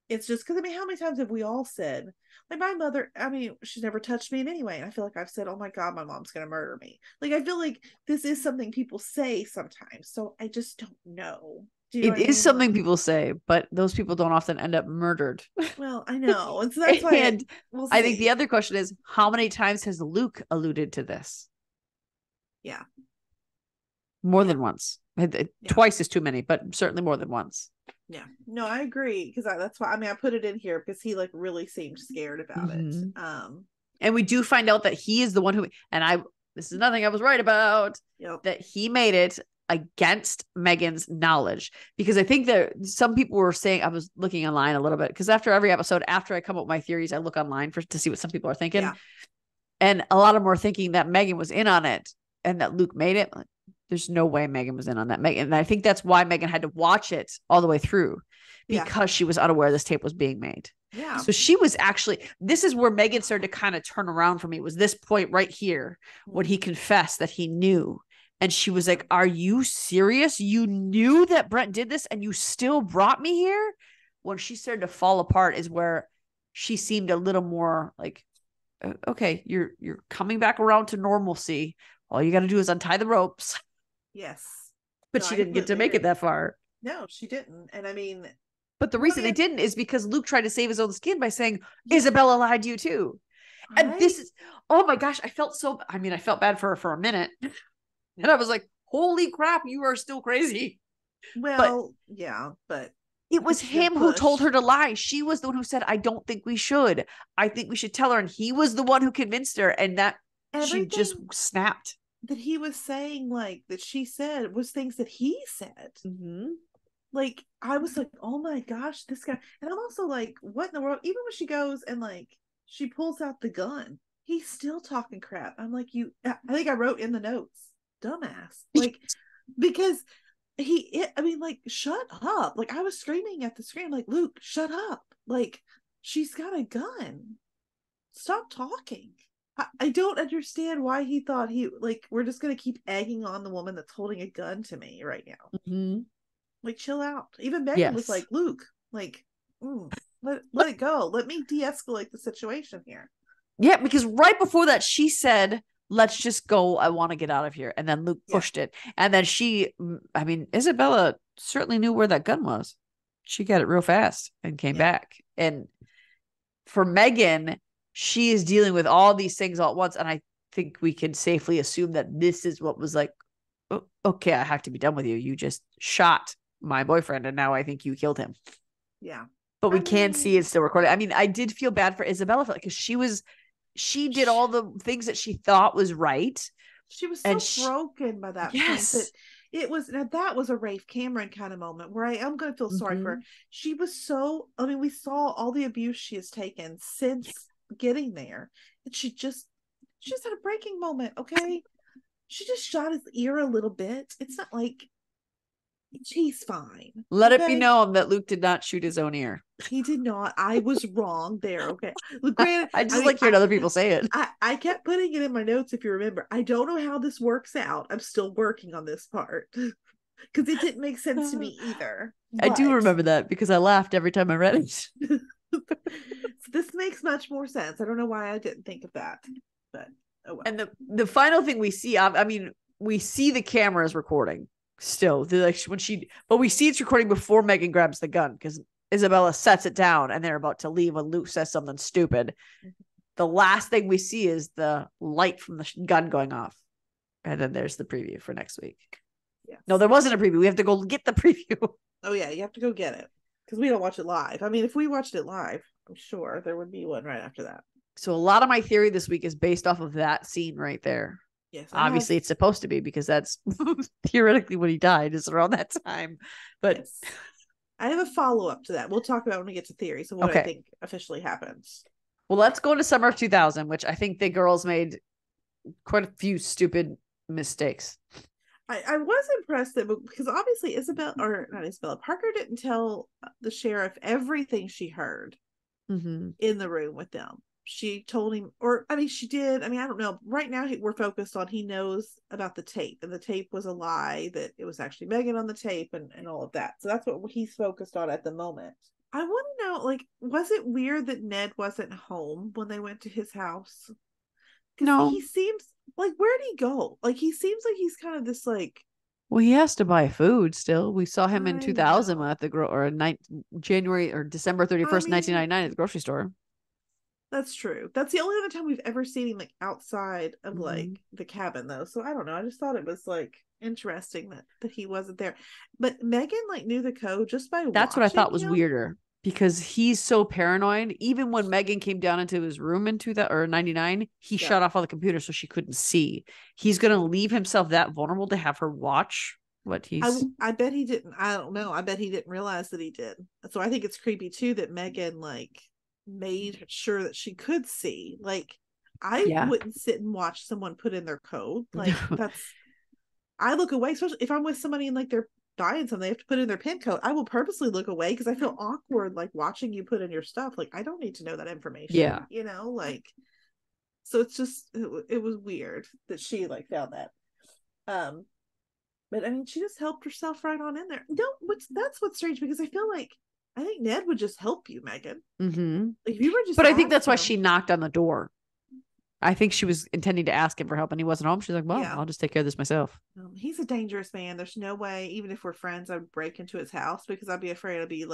it's just because, I mean, how many times have we all said, like my mother, I mean, she's never touched me in any way. And I feel like I've said, oh my God, my mom's going to murder me. Like, I feel like this is something people say sometimes. So I just don't know. It is something people say, but those people don't often end up murdered. Well, I know. And so that's why I think the other question is, how many times has Luke alluded to this? Yeah. More than once. Twice is too many, but certainly more than once. Yeah, no, I agree, because that's why, I mean, I put it in here because he like really seemed scared about it. And we do find out that he is the one who, and this is nothing I was right about, that he made it against Megan's knowledge, because I think that some people were saying, I was looking online a little bit, because after every episode, after I come up with my theories, I look online to see what some people are thinking, and a lot of them were thinking that Megan was in on it and that Luke made it. There's no way Megan was in on that. And I think that's why Megan had to watch it all the way through, because she was unaware this tape was being made. Yeah. So she was this is where Megan started to kind of turn around for me, was this point right here when he confessed that he knew. And she was like, are you serious? You knew that Brent did this and you still brought me here? When she started to fall apart is where she seemed a little more like, okay, you're coming back around to normalcy. All you got to do is untie the ropes. Yes. But she didn't get to make it that far. No, she didn't. And I mean, But the reason they didn't is because Luke tried to save his own skin by saying, Isabella lied to you too. And this is, oh my gosh, I felt bad for her for a minute. And I was like, holy crap, you are still crazy. Well, but it was him who told her to lie. She was the one who said, I don't think we should. I think we should tell her. And he was the one who convinced her. And that she just snapped. That he was saying, like, that she said was things that he said. Mm-hmm. Like, I was like, oh my gosh, this guy. And I'm also like, what in the world? Even when she goes and, like, she pulls out the gun, he's still talking crap. I'm like, I think I wrote in the notes, dumbass. Like, because like, shut up. Like, I was screaming at the screen, like, Luke, shut up. Like, she's got a gun. Stop talking. I don't understand why he thought we're just going to keep egging on the woman that's holding a gun to me right now. Mm-hmm. Like, chill out. Even Megan was like, Luke, like, let it go. Let me de-escalate the situation here. Yeah, because right before that, she said, let's just go. I want to get out of here. And then Luke pushed it. And then Isabella certainly knew where that gun was. She got it real fast and came back. And for Megan, she is dealing with all these things all at once. And I think we can safely assume that this is what was like, oh, okay, I have to be done with you. You just shot my boyfriend and now I think you killed him. Yeah. But we can see it's still recorded. I mean, I did feel bad for Isabella because she did all the things that she thought was right. She was so broken by that point that that was a Rafe Cameron kind of moment where I am going to feel sorry for her. She was so, we saw all the abuse she has taken since getting there. And she just had a breaking moment. Okay. She just shot his ear a little bit. It's not like he's fine. Let it be known that Luke did not shoot his own ear. He did not. I was wrong there. Okay. Look, granted, I like hearing other people say it. I kept putting it in my notes, if you remember. I don't know how this works out. I'm still working on this part because it didn't make sense to me either. I do remember that because I laughed every time I read it. So this makes much more sense. I don't know why I didn't think of that, but oh well. And the final thing we see, we see the cameras recording still. But we see it's recording before Megan grabs the gun because Isabella sets it down and they're about to leave when Luke says something stupid. The last thing we see is the light from the gun going off. And then there's the preview for next week. Yes. No, there wasn't a preview. We have to go get the preview. Oh yeah, you have to go get it because we don't watch it live. I mean, if we watched it live, I'm sure there would be one right after that. So a lot of my theory this week is based off of that scene right there. Yes, obviously it's supposed to be because that's theoretically when he died is around that time. But yes. I have a follow-up to that. We'll talk about when we get to theories of what I think officially happens. Well, let's go to summer of 2000, which I think the girls made quite a few stupid mistakes. I was impressed that because obviously Parker didn't tell the sheriff everything she heard in the room with them. She told him, she did. I don't know. Right now we're focused on he knows about the tape, and the tape was a lie, that it was actually Megan on the tape and all of that. So that's what he's focused on at the moment. I want to know, was it weird that Ned wasn't home when they went to his house? No. He seems where'd he go? He seems like he's kind of this well, he has to buy food still. We saw him in 2000 at the January or December 31st, 1999 at the grocery store. That's true. That's the only other time we've ever seen him outside of the cabin though. So I don't know. I just thought it was interesting that he wasn't there. But Megan knew the code just by That's what I thought was weirder because he's so paranoid. Even when Megan came down into his room in 99, he shut off all the computers so she couldn't see. He's going to leave himself that vulnerable to have her watch what he's. I bet he didn't. I don't know. I bet he didn't realize that he did. So I think it's creepy too that Megan made sure that she could see. I wouldn't sit and watch someone put in their code. I look away, especially if I'm with somebody and they're dying something, they have to put in their PIN code. I will purposely look away because I feel awkward watching you put in your stuff. I don't need to know that information. Yeah. So it's just it was weird that she found that. But she just helped herself right on in there. No, that's what's strange because I feel I think Ned would just help you, Megan. Mm-hmm. If you were just, but I think that's why she knocked on the door. I think she was intending to ask him for help, and he wasn't home. She's like, "Well, I'll just take care of this myself." He's a dangerous man. There's no way, even if we're friends, I'd break into his house because I'd be afraid I'd be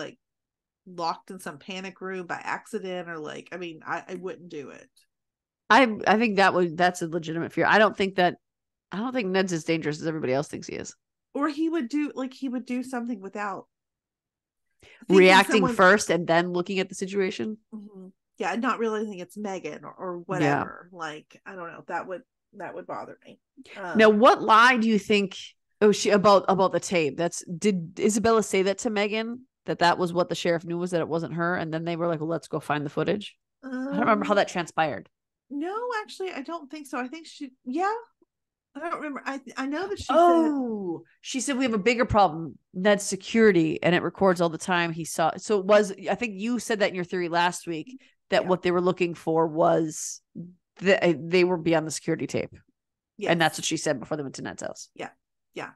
locked in some panic room by accident, or like, I mean, I wouldn't do it. I think that's a legitimate fear. I don't think Ned's as dangerous as everybody else thinks he is. Or he would do something without reacting first and then looking at the situation. Mm-hmm. Yeah, not realizing it's Megan or whatever. Yeah. Like, I don't know. That would bother me. Now, what lie do you think? Oh, she about the tape. Did Isabella say that to Megan, that was what the sheriff knew, was that it wasn't her, and then they were like, well, let's go find the footage. I don't remember how that transpired. No, actually, I don't think so. I think yeah. I don't remember. I know that she said we have a bigger problem, Ned's security, and it records all the time. He saw. So it was, I think you said that in your theory last week, that what they were looking for was they were beyond the security tape. Yes. And that's what she said before they went to Ned's house. Yeah. Yeah.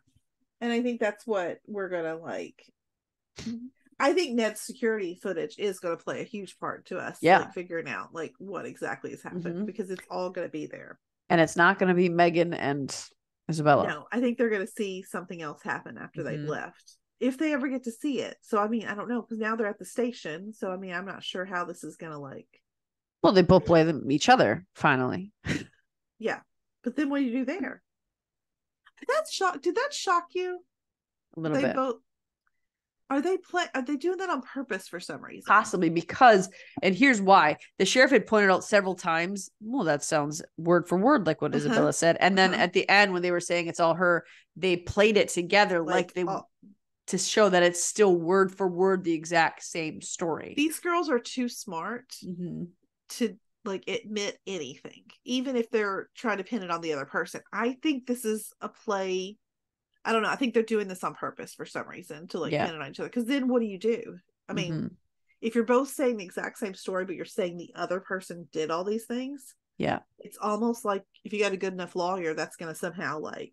And I think that's what we're going to like. I think Ned's security footage is going to play a huge part to us. Yeah. Like, figuring out like what exactly has happened, because it's all going to be there. And it's not going to be Megan and Isabella. No, I think they're going to see something else happen after they've left. If they ever get to see it. So, I mean, I don't know, because now they're at the station. So, I mean, I'm not sure how this is going to like. Well, they both play each other, finally. Yeah. But then what do you do there? Did that shock you? A little bit. Are they doing that on purpose for some reason? Possibly, because, and here's why. The sheriff had pointed out several times, well, that sounds word for word like what Isabella said. And then at the end, when they were saying it's all her, they played it together like they to show that it's still word for word the exact same story. These girls are too smart to like admit anything, even if they're trying to pin it on the other person. I think this is a play. I don't know. I think they're doing this on purpose for some reason to like pin it on each other. Because then what do you do? I mean, if you're both saying the exact same story, but you're saying the other person did all these things. Yeah. It's almost like if you got a good enough lawyer, that's going to somehow like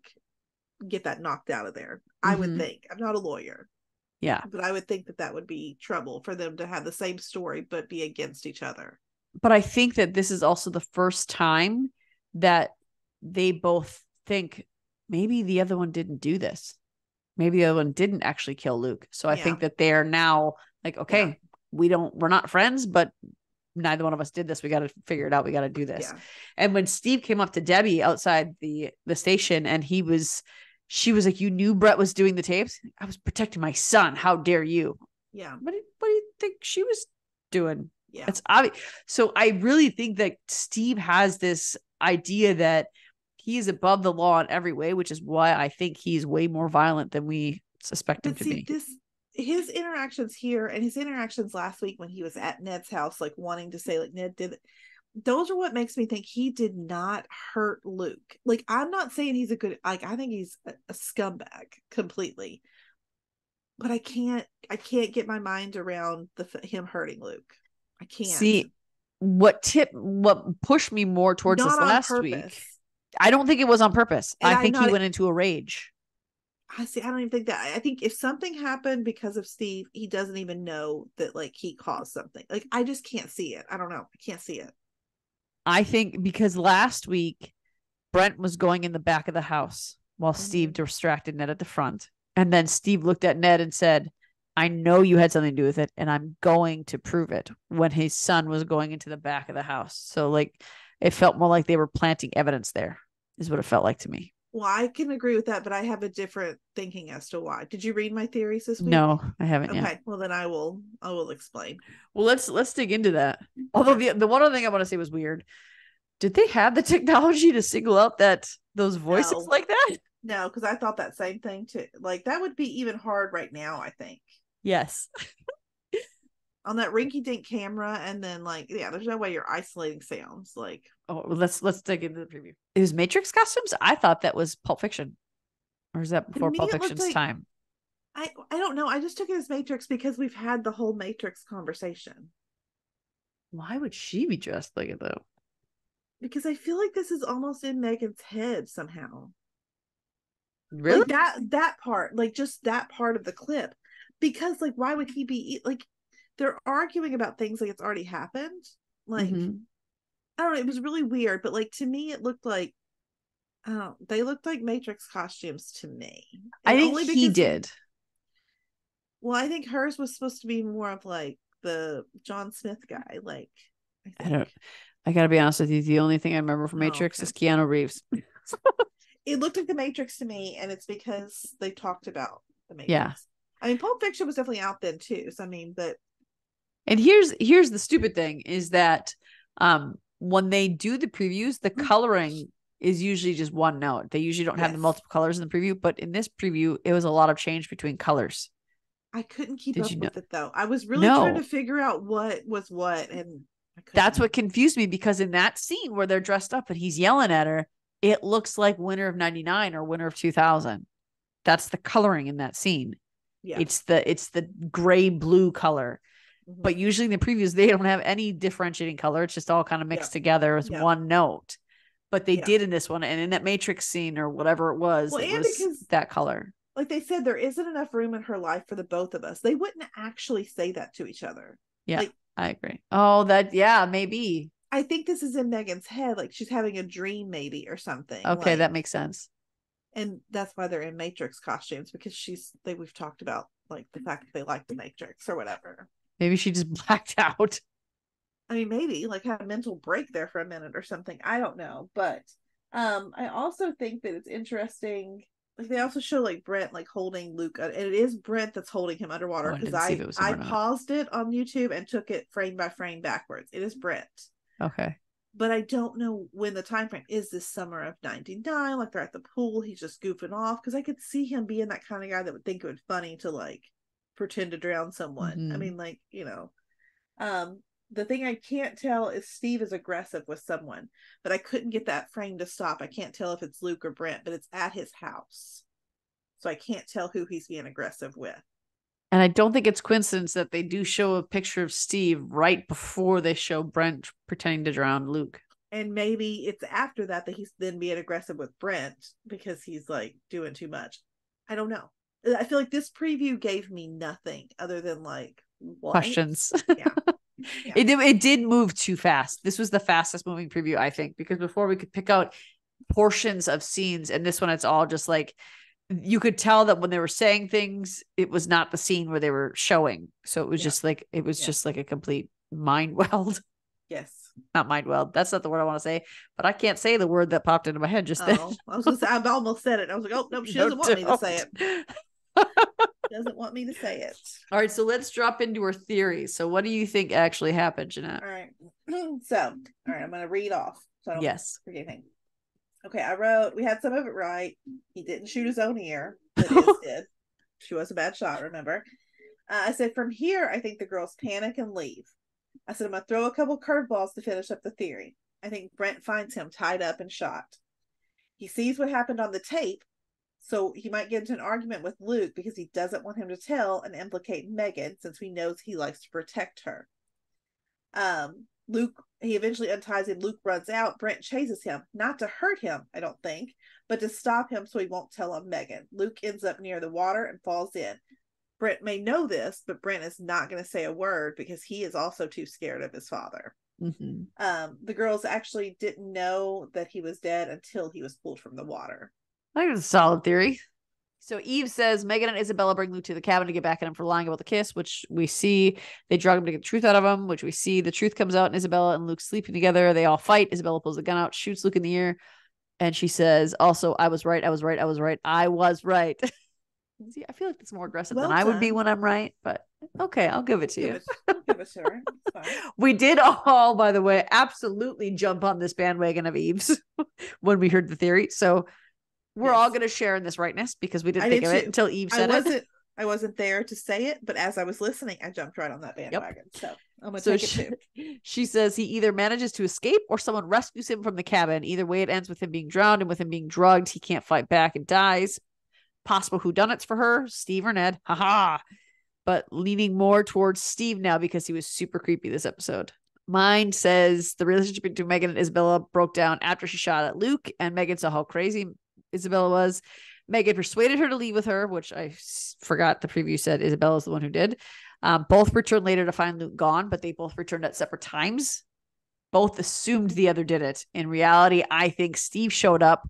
get that knocked out of there. I would think. I'm not a lawyer. Yeah. But I would think that would be trouble for them to have the same story, but be against each other. But I think that this is also the first time that they both think, maybe the other one didn't do this. Maybe the other one didn't actually kill Luke. So I think that they're now like, okay, we're not friends, but neither one of us did this. We got to figure it out. We got to do this. Yeah. And when Steve came up to Debbie outside the station and she was like, you knew Brett was doing the tapes? I was protecting my son. How dare you? Yeah. What do you think she was doing? Yeah. It's obvious. So I really think that Steve has this idea that he's above the law in every way, which is why I think he's way more violent than we suspect him to be. His interactions here and his interactions last week when he was at Ned's house, like wanting to say like Ned did it, those are what makes me think he did not hurt Luke. Like, I'm not saying he's I think he's a scumbag completely, but I can't get my mind around him hurting Luke. I can't see what pushed me more towards this last week. I don't think it was on purpose. I think he went into a rage. I don't even think that. I think if something happened because of Steve, he doesn't even know that like he caused something. Like, I just can't see it. I don't know. I can't see it. I think because last week Brent was going in the back of the house while Steve distracted Ned at the front. And then Steve looked at Ned and said, I know you had something to do with it, and I'm going to prove it, when his son was going into the back of the house. So like, it felt more like they were planting evidence there, is what it felt like to me. Well, I can agree with that, but I have a different thinking as to why. Did you read my theories this week? No, I haven't yet. Okay, well then I will explain. Well, let's dig into that. Although the one other thing I want to say was weird. Did they have the technology to single out those voices like that? No, because I thought that same thing too. Like, that would be even hard right now, I think. Yes. On that rinky-dink camera, and then like, there's no way you're isolating sounds. Like, let's dig into the preview. It was Matrix costumes. I thought that was Pulp Fiction, or is that before Pulp Fiction's time? I don't know. I just took it as Matrix because we've had the whole Matrix conversation. Why would she be dressed like it though? Because I feel like this is almost in Megan's head somehow. Really? Like that part, like just that part of the clip. Because like, why would he be like? They're arguing about things like it's already happened. Like, I don't know. It was really weird, but like, to me, it looked like, they looked like Matrix costumes to me. And I think he did. Well, I think hers was supposed to be more of like the John Smith guy. Like, I gotta be honest with you. The only thing I remember from Matrix is Keanu Reeves. It looked like the Matrix to me, and it's because they talked about the Matrix. Yeah. I mean, Pulp Fiction was definitely out then too. So I mean, but and here's the stupid thing is that when they do the previews, the coloring is usually just one note. They usually don't have the multiple colors in the preview, but in this preview, it was a lot of change between colors. I couldn't keep up with it though. I was really trying to figure out what was what, and that's what confused me, because in that scene where they're dressed up and he's yelling at her, it looks like winter of 99 or winter of 2000. That's the coloring in that scene. Yeah. It's the gray blue color. Mm-hmm. But usually in the previews, they don't have any differentiating color. It's just all kind of mixed together as one note. But they did in this one. And in that Matrix scene or whatever it was, it was because, that color. Like they said, there isn't enough room in her life for the both of us. They wouldn't actually say that to each other. Yeah, like, I agree. Oh, maybe. I think this is in Megan's head. Like she's having a dream maybe or something. Okay, like, that makes sense. And that's why they're in Matrix costumes, because we've talked about like the fact that they like the Matrix or whatever. Maybe she just blacked out. I mean, maybe like had a mental break there for a minute or something. I don't know. But I also think that it's interesting. Like they also show like Brent like holding Luke, and it is Brent that's holding him underwater, because I paused it on YouTube and took it frame by frame backwards. It is Brent. Okay. But I don't know when the time frame is. This summer of 99, like they're at the pool, he's just goofing off, because I could see him being that kind of guy that would think it would be funny to like pretend to drown someone. Mm-hmm. I mean, like, you know, the thing I can't tell is Steve is aggressive with someone, but I couldn't get that frame to stop. I can't tell if it's Luke or Brent, but it's at his house, so I can't tell who he's being aggressive with. And I don't think it's coincidence that they do show a picture of Steve right before they show Brent pretending to drown Luke. And maybe it's after that he's then being aggressive with Brent because he's like doing too much. I don't know. I feel like this preview gave me nothing other than like questions. Yeah. It did move too fast. This was the fastest moving preview, I think, because before we could pick out portions of scenes, and this one it's all just like, you could tell that when they were saying things, it was not the scene where they were showing. So it was just like, just like a complete mind weld. Yes. Not mind weld. That's not the word I want to say, but I can't say the word that popped into my head just then. I was going to say, I almost said it. I was like, oh, no, she doesn't want me to say it. Doesn't want me to say it. All right. So let's drop into her theory. So what do you think actually happened, Jeanette? All right. I'm going to read off. So I don't forget anything. Okay, I wrote, we had some of it right. He didn't shoot his own ear, but Iz did. She was a bad shot, remember? I said, from here, I think the girls panic and leave. I said, I'm going to throw a couple curveballs to finish up the theory. I think Brent finds him tied up and shot. He sees what happened on the tape, so he might get into an argument with Luke because he doesn't want him to tell and implicate Megan, since he knows he likes to protect her. Luke, he eventually unties him. Luke runs out. Brent chases him, not to hurt him, I don't think, but to stop him so he won't tell on Megan. Luke ends up near the water and falls in. Brent may know this, but Brent is not going to say a word because he is also too scared of his father. Mm-hmm. The girls actually didn't know that he was dead until he was pulled from the water. I think it's a solid theory. So Eve says Megan and Isabella bring Luke to the cabin to get back at him for lying about the kiss, which we see. They drug him to get the truth out of him, which we see. The truth comes out, and Isabella and Luke sleeping together. They all fight. Isabella pulls the gun out, shoots Luke in the ear, and she says, also, I was right. I was right. I was right. I was right. See, I feel like it's more aggressive than I would be when I'm right, but okay, I'll give it to you. Give it to her. It's fine. We did all, by the way, absolutely jump on this bandwagon of Eve's when we heard the theory. So we're all going to share in this rightness because we didn't think of it until Eve said it. I wasn't there to say it, but as I was listening, I jumped right on that bandwagon. Yep. So I'm going to take it too. She says he either manages to escape or someone rescues him from the cabin. Either way, it ends with him being drowned and with him being drugged. He can't fight back and dies. Possible whodunits for her, Steve or Ned. Haha. But leaning more towards Steve now because he was super creepy this episode. Mine says the relationship between Megan and Isabella broke down after she shot at Luke, and Megan saw how crazy Isabella was. Megan persuaded her to leave with her, which I forgot the preview said Isabella's the one who did. Both returned later to find Luke gone, but they both returned at separate times. Both assumed the other did it. In reality, I think Steve showed up,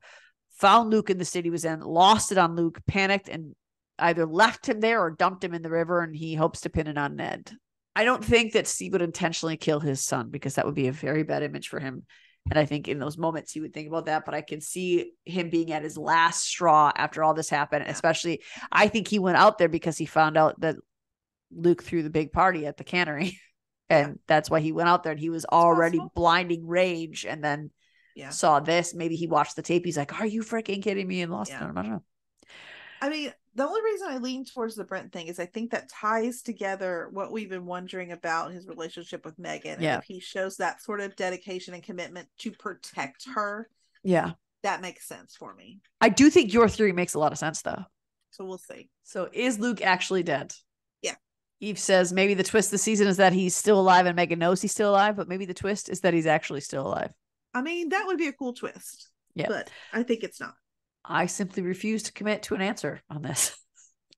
found Luke in the state he was in, lost it on Luke, panicked, and either left him there or dumped him in the river, and he hopes to pin it on Ned. I don't think that Steve would intentionally kill his son because that would be a very bad image for him. And I think in those moments he would think about that, but I can see him being at his last straw after all this happened. Yeah. Especially, I think he went out there because he found out that Luke threw the big party at the cannery. And that's why he went out there, and he was already blinding rage, and then saw this. Maybe he watched the tape. He's like, are you freaking kidding me? And lost him. I don't know. I mean, the only reason I lean towards the Brent thing is I think that ties together what we've been wondering about his relationship with Megan. And if he shows that sort of dedication and commitment to protect her, that makes sense for me. I do think your theory makes a lot of sense, though. So we'll see. So is Luke actually dead? Yeah. Eve says maybe the twist this season is that he's still alive and Megan knows he's still alive, but maybe the twist is that he's actually still alive. I mean, that would be a cool twist. Yeah. But I think it's not. I simply refuse to commit to an answer on this.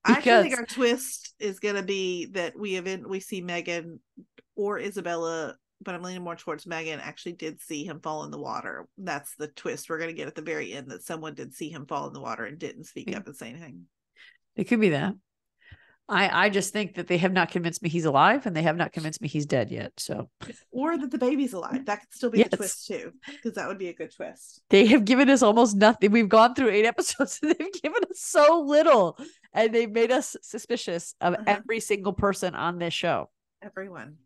I actually think our twist is going to be that we see Megan or Isabella, but I'm leaning more towards Megan, actually did see him fall in the water. That's the twist we're going to get at the very end, that someone did see him fall in the water and didn't speak up and say anything. It could be that. I just think that they have not convinced me he's alive, and they have not convinced me he's dead yet. So, or that the baby's alive. That could still be the twist too, because that would be a good twist. They have given us almost nothing. We've gone through 8 episodes, and they've given us so little, and they've made us suspicious of every single person on this show. Everyone.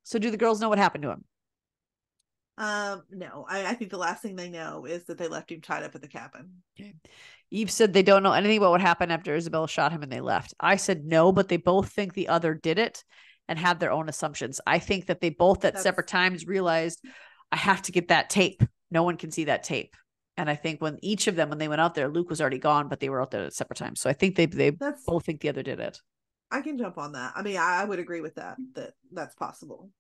So, do the girls know what happened to him? No. I think the last thing they know is that they left him tied up at the cabin. Okay. Eve said they don't know anything about what happened after Isabella shot him and they left. I said no, but they both think the other did it and have their own assumptions. I think that they both at separate times realized, I have to get that tape. No one can see that tape. And I think when each of them, when they went out there, Luke was already gone, but they were out there at separate times. So I think they both think the other did it. I can jump on that. I mean, I would agree with that's possible.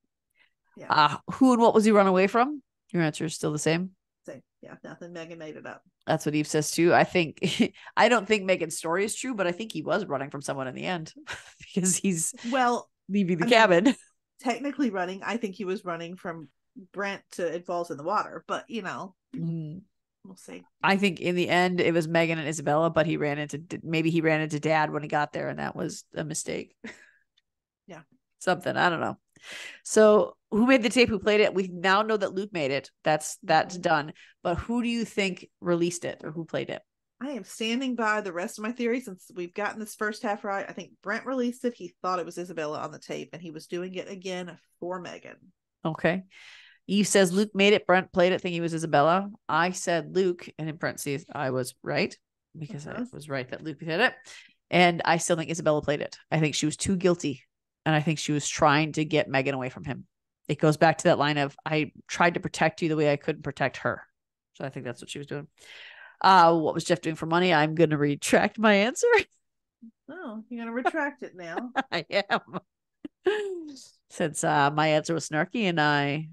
Yeah. Who and what was he run away from? Your answer is still the same. Same. Yeah, nothing. Megan made it up. That's what Eve says too. I don't think Megan's story is true, but I think he was running from someone in the end because he's leaving the cabin. Technically running. I think he was running from Brent to It Falls in the Water, but we'll see. I think in the end it was Megan and Isabella, but he ran into Dad when he got there, and that was a mistake. Yeah. Something. I don't know. So who made the tape? Who played it? We now know that Luke made it. That's done. But who do you think released it or who played it? I am standing by the rest of my theory since we've gotten this first half right. I think Brent released it. He thought it was Isabella on the tape, and he was doing it again for Megan. Okay. Eve says Luke made it. Brent played it, thinking it was Isabella. I said Luke, and in parentheses, I was right because I was right that Luke did it. And I still think Isabella played it. I think she was too guilty. And I think she was trying to get Megan away from him. It goes back to that line of, I tried to protect you the way I couldn't protect her. So I think that's what she was doing. What was Jeff doing for money? I'm going to retract my answer. Oh, you're going to retract it now. I am. Since my answer was snarky and I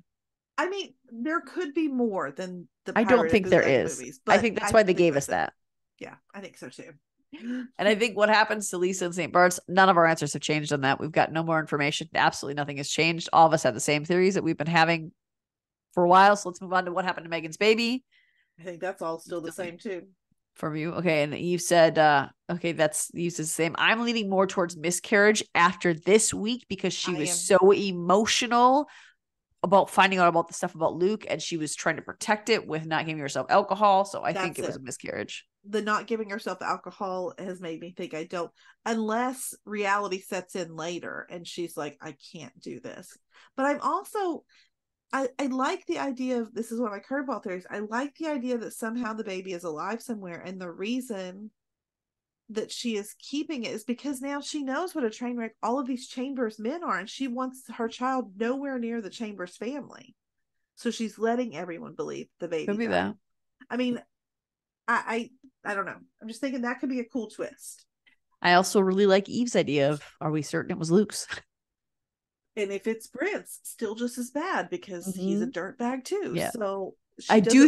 mean, there could be more than the I don't think there is. Movies, I think that's why they gave us that. Yeah, I think so too. And I think what happens to Lisa and St. Bart's, none of our answers have changed on that. We've got no more information. Absolutely nothing has changed. All of us have the same theories that we've been having for a while. So let's move on to what happened to Megan's baby. I think that's all still the same too. From you. Okay. And Eve said, okay, Eve says the same. I'm leaning more towards miscarriage after this week because she was so emotional about finding out about the stuff about Luke, and she was trying to protect it with not giving herself alcohol. So I think it was a miscarriage. The not giving herself alcohol has made me think I don't, unless reality sets in later and she's like, I can't do this. But I'm also, I like the idea of, this is one of my curveball theories. I like the idea that somehow the baby is alive somewhere. And the reason that she is keeping it is because now she knows what a train wreck all of these Chambers men are. And she wants her child nowhere near the Chambers family. So she's letting everyone believe the baby Could be died. that. I mean, I don't know. I'm just thinking that could be a cool twist. I also really like Eve's idea of, are we certain it was Luke's? And if it's Brent's, still just as bad because he's a dirtbag too. Yeah. So I do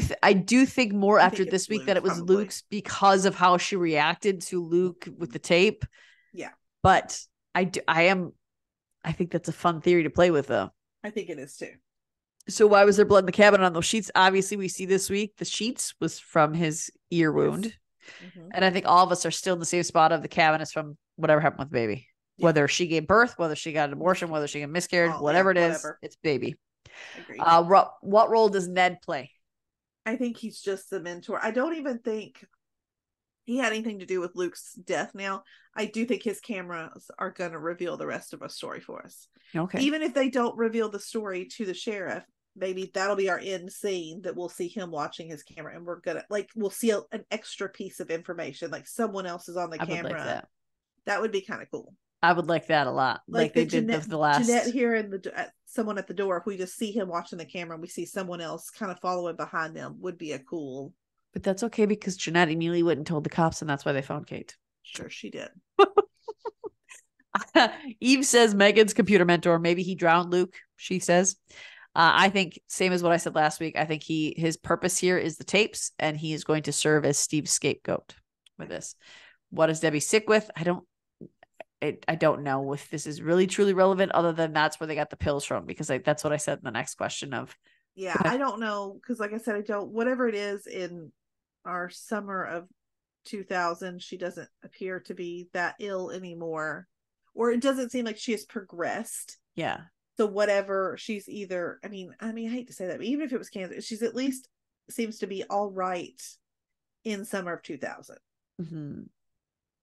think more after this week that it was probably Luke's because of how she reacted to Luke with the tape. Yeah. But I think that's a fun theory to play with though. I think it is too. So why was there blood in the cabin on those sheets? Obviously, we see this week the sheets was from his ear wound. And I think all of us are still in the same spot of the cabin is from whatever happened with the baby. Whether she gave birth, whether she got an abortion, whether she got miscarriage, whatever it is, whatever. it's baby. Agreed. What role does Ned play? I think he's just the mentor. I don't even think he had anything to do with Luke's death. Now, I do think his cameras are going to reveal the rest of a story for us. Okay. Even if they don't reveal the story to the sheriff, maybe that'll be our end scene, that we'll see him watching his camera, and we're gonna we'll see an extra piece of information, like someone else is on the camera. Would like that would be kind of cool. I would like that a lot. Like they did the last Jeanette here and someone at the door. If we just see him watching the camera and we see someone else kind of following behind them, would be a cool. But that's okay, because Jeanette immediately went and told the cops, and that's why they found Kate. Sure, she did. Eve says Megan's computer mentor. Maybe he drowned Luke, she says. I think same as what I said last week. I think his purpose here is the tapes, and he is going to serve as Steve's scapegoat with this. What is Debbie sick with? I don't know if this is really truly relevant, other than that's where they got the pills from, because that's what I said in the next question of. Yeah, I don't know, because like I said, whatever it is in our summer of 2000, she doesn't appear to be that ill anymore, or it doesn't seem like she has progressed. Yeah. So whatever, she's either, I mean, I hate to say that, but even if it was cancer, she's at least seems to be all right in summer of 2000. Mm-hmm.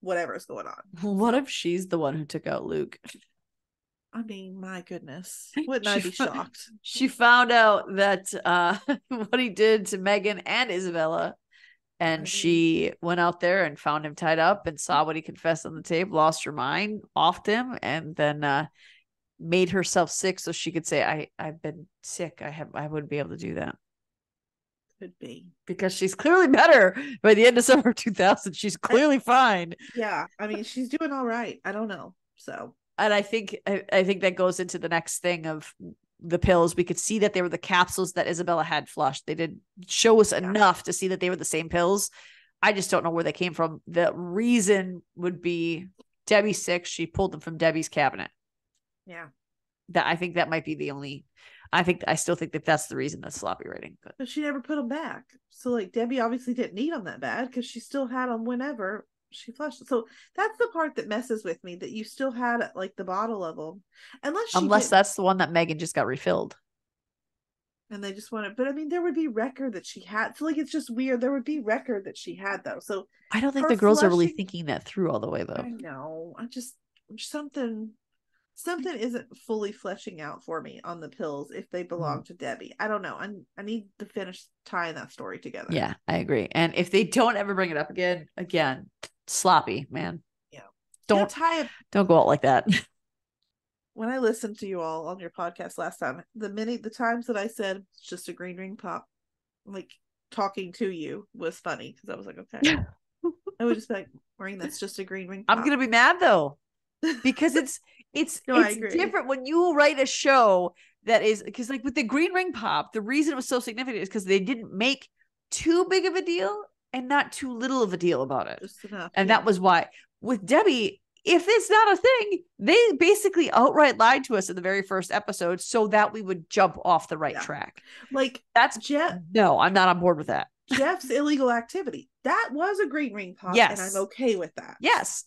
Whatever is going on. What if she's the one who took out Luke? I mean, my goodness. Wouldn't I be shocked? She found out that what he did to Megan and Isabella, and she went out there and found him tied up and saw what he confessed on the tape, lost her mind, offed him, and then made herself sick so she could say, I've been sick. I wouldn't be able to do that. Could be. Because she's clearly better by the end of summer 2000. She's clearly fine. Yeah. I mean, she's doing all right. I don't know. So. And I think that goes into the next thing of the pills. We could see that they were the capsules that Isabella had flushed. They did show us enough to see that they were the same pills. I just don't know where they came from. The reason would be Debbie's sick. She pulled them from Debbie's cabinet. Yeah. I think that might be the only. I still think that that's the reason that's sloppy writing. But she never put them back. So like Debbie obviously didn't need them that bad, because she still had them whenever she flushed. So that's the part that messes with me, that you still had like the bottle of them, unless that's the one that Megan just got refilled. And they just wanted, but I mean, there would be record that she had. So like, it's just weird. There would be record that she had though. So I don't think the girls are really thinking that through all the way though. I know. Something isn't fully fleshing out for me on the pills if they belong to Debbie. I don't know. I need to finish tying that story together. Yeah, I agree. And if they don't ever bring it up again, sloppy, man. Yeah. Don't go out like that. When I listened to you all on your podcast last time, the times that I said it's just a green ring pop, like talking to you, was funny, because I was like, okay. I would just be like, Maureen, that's just a green ring pop. I'm gonna be mad though, because it's different when you write a show that is, because like with the green ring pop, the reason it was so significant is because they didn't make too big of a deal and not too little of a deal about it. Just enough, and that was why with Debbie, if it's not a thing, they basically outright lied to us in the very first episode so that we would jump off the right track. Like that's no, I'm not on board with that. Jeff's illegal activity, that was a green ring pop. Yes. And I'm okay with that. Yes.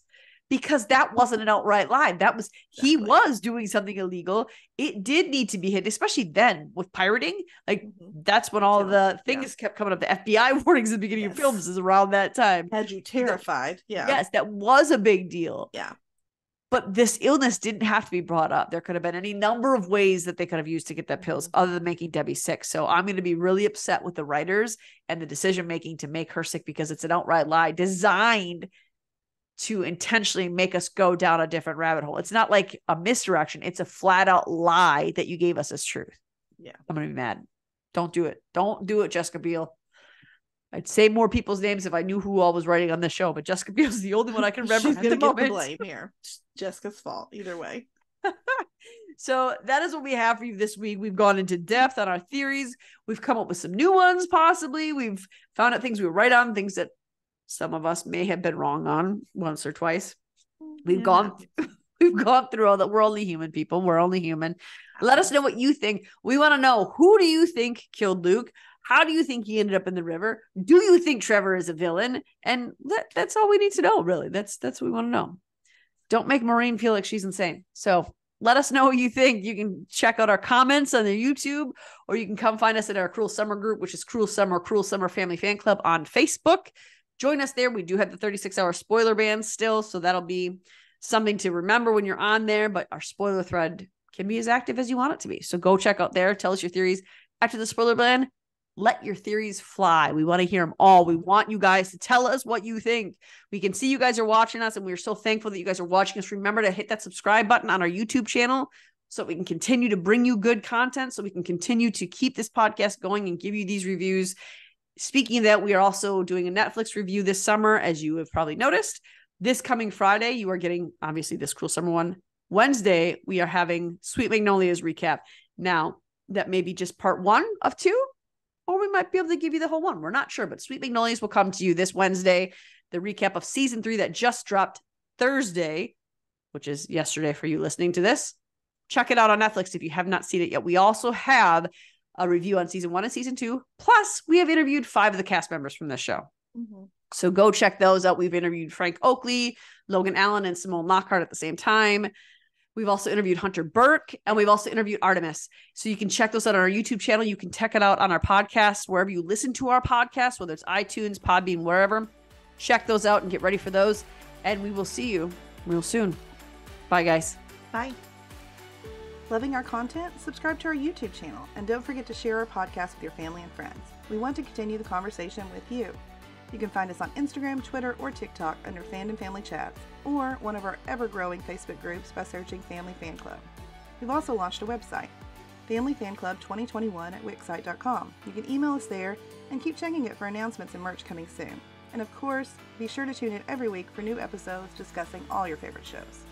Because that wasn't an outright lie. That was, he was doing something illegal. It did need to be hidden, especially then with pirating. Like that's when all the things kept coming up. The FBI warnings at the beginning of films is around that time. Had you terrified. Yeah. Yes, that was a big deal. Yeah. But this illness didn't have to be brought up. There could have been any number of ways that they could have used to get that pills other than making Debbie sick. So I'm going to be really upset with the writers and the decision-making to make her sick, because it's an outright lie designed to intentionally make us go down a different rabbit hole. It's not like a misdirection. It's a flat out lie that you gave us as truth. Yeah. I'm going to be mad. Don't do it. Don't do it, Jessica Biel. I'd say more people's names if I knew who all was writing on this show, but Jessica Biel is the only one I can remember. She's going to get the blame here. It's Jessica's fault either way. So that is what we have for you this week. We've gone into depth on our theories. We've come up with some new ones, possibly. We've found out things we were right on, things that some of us may have been wrong on once or twice. We've gone through all that. We're only human, people. We're only human. Let us know what you think. We want to know, who do you think killed Luke? How do you think he ended up in the river? Do you think Trevor is a villain? And that's all we need to know, really. That's what we want to know. don't make Maureen feel like she's insane. So let us know what you think. You can check out our comments on the YouTube, or you can come find us at our Cruel Summer group, which is Cruel Summer Family Fan Club on Facebook. Join us there. We do have the 36-hour spoiler ban still, so that'll be something to remember when you're on there, but our spoiler thread can be as active as you want it to be. So go check out there. Tell us your theories. After the spoiler ban, let your theories fly. We want to hear them all. We want you guys to tell us what you think. We can see you guys are watching us, and we're so thankful that you guys are watching us. Remember to hit that subscribe button on our YouTube channel so we can continue to bring you good content, so we can continue to keep this podcast going and give you these reviews. Speaking of that, we are also doing a Netflix review this summer, as you have probably noticed. This coming Friday, you are getting, obviously, this Cruel Summer one. Wednesday, we are having Sweet Magnolia's recap. Now, that may be just part 1 of 2, or we might be able to give you the whole one. We're not sure, but Sweet Magnolias will come to you this Wednesday. The recap of season 3 that just dropped Thursday, which is yesterday for you listening to this. Check it out on Netflix if you have not seen it yet. We also have a review on season 1 and season 2. Plus, we have interviewed 5 of the cast members from this show. Mm-hmm. So go check those out. We've interviewed Frank Oakley, Logan Allen, and Simone Lockhart at the same time. We've also interviewed Hunter Burke, and we've also interviewed Artemis. So you can check those out on our YouTube channel. You can check it out on our podcast, wherever you listen to our podcast, whether it's iTunes, Podbean, wherever. Check those out and get ready for those. And we will see you real soon. Bye, guys. Bye. Loving our content? Subscribe to our YouTube channel, and don't forget to share our podcast with your family and friends. We want to continue the conversation with you. You can find us on Instagram, Twitter, or TikTok under Fandom Family Chats, or one of our ever-growing Facebook groups by searching Family Fan Club. We've also launched a website, Family Fan Club 2021 at wixsite.com. You can email us there and keep checking it for announcements and merch coming soon. And of course, be sure to tune in every week for new episodes discussing all your favorite shows.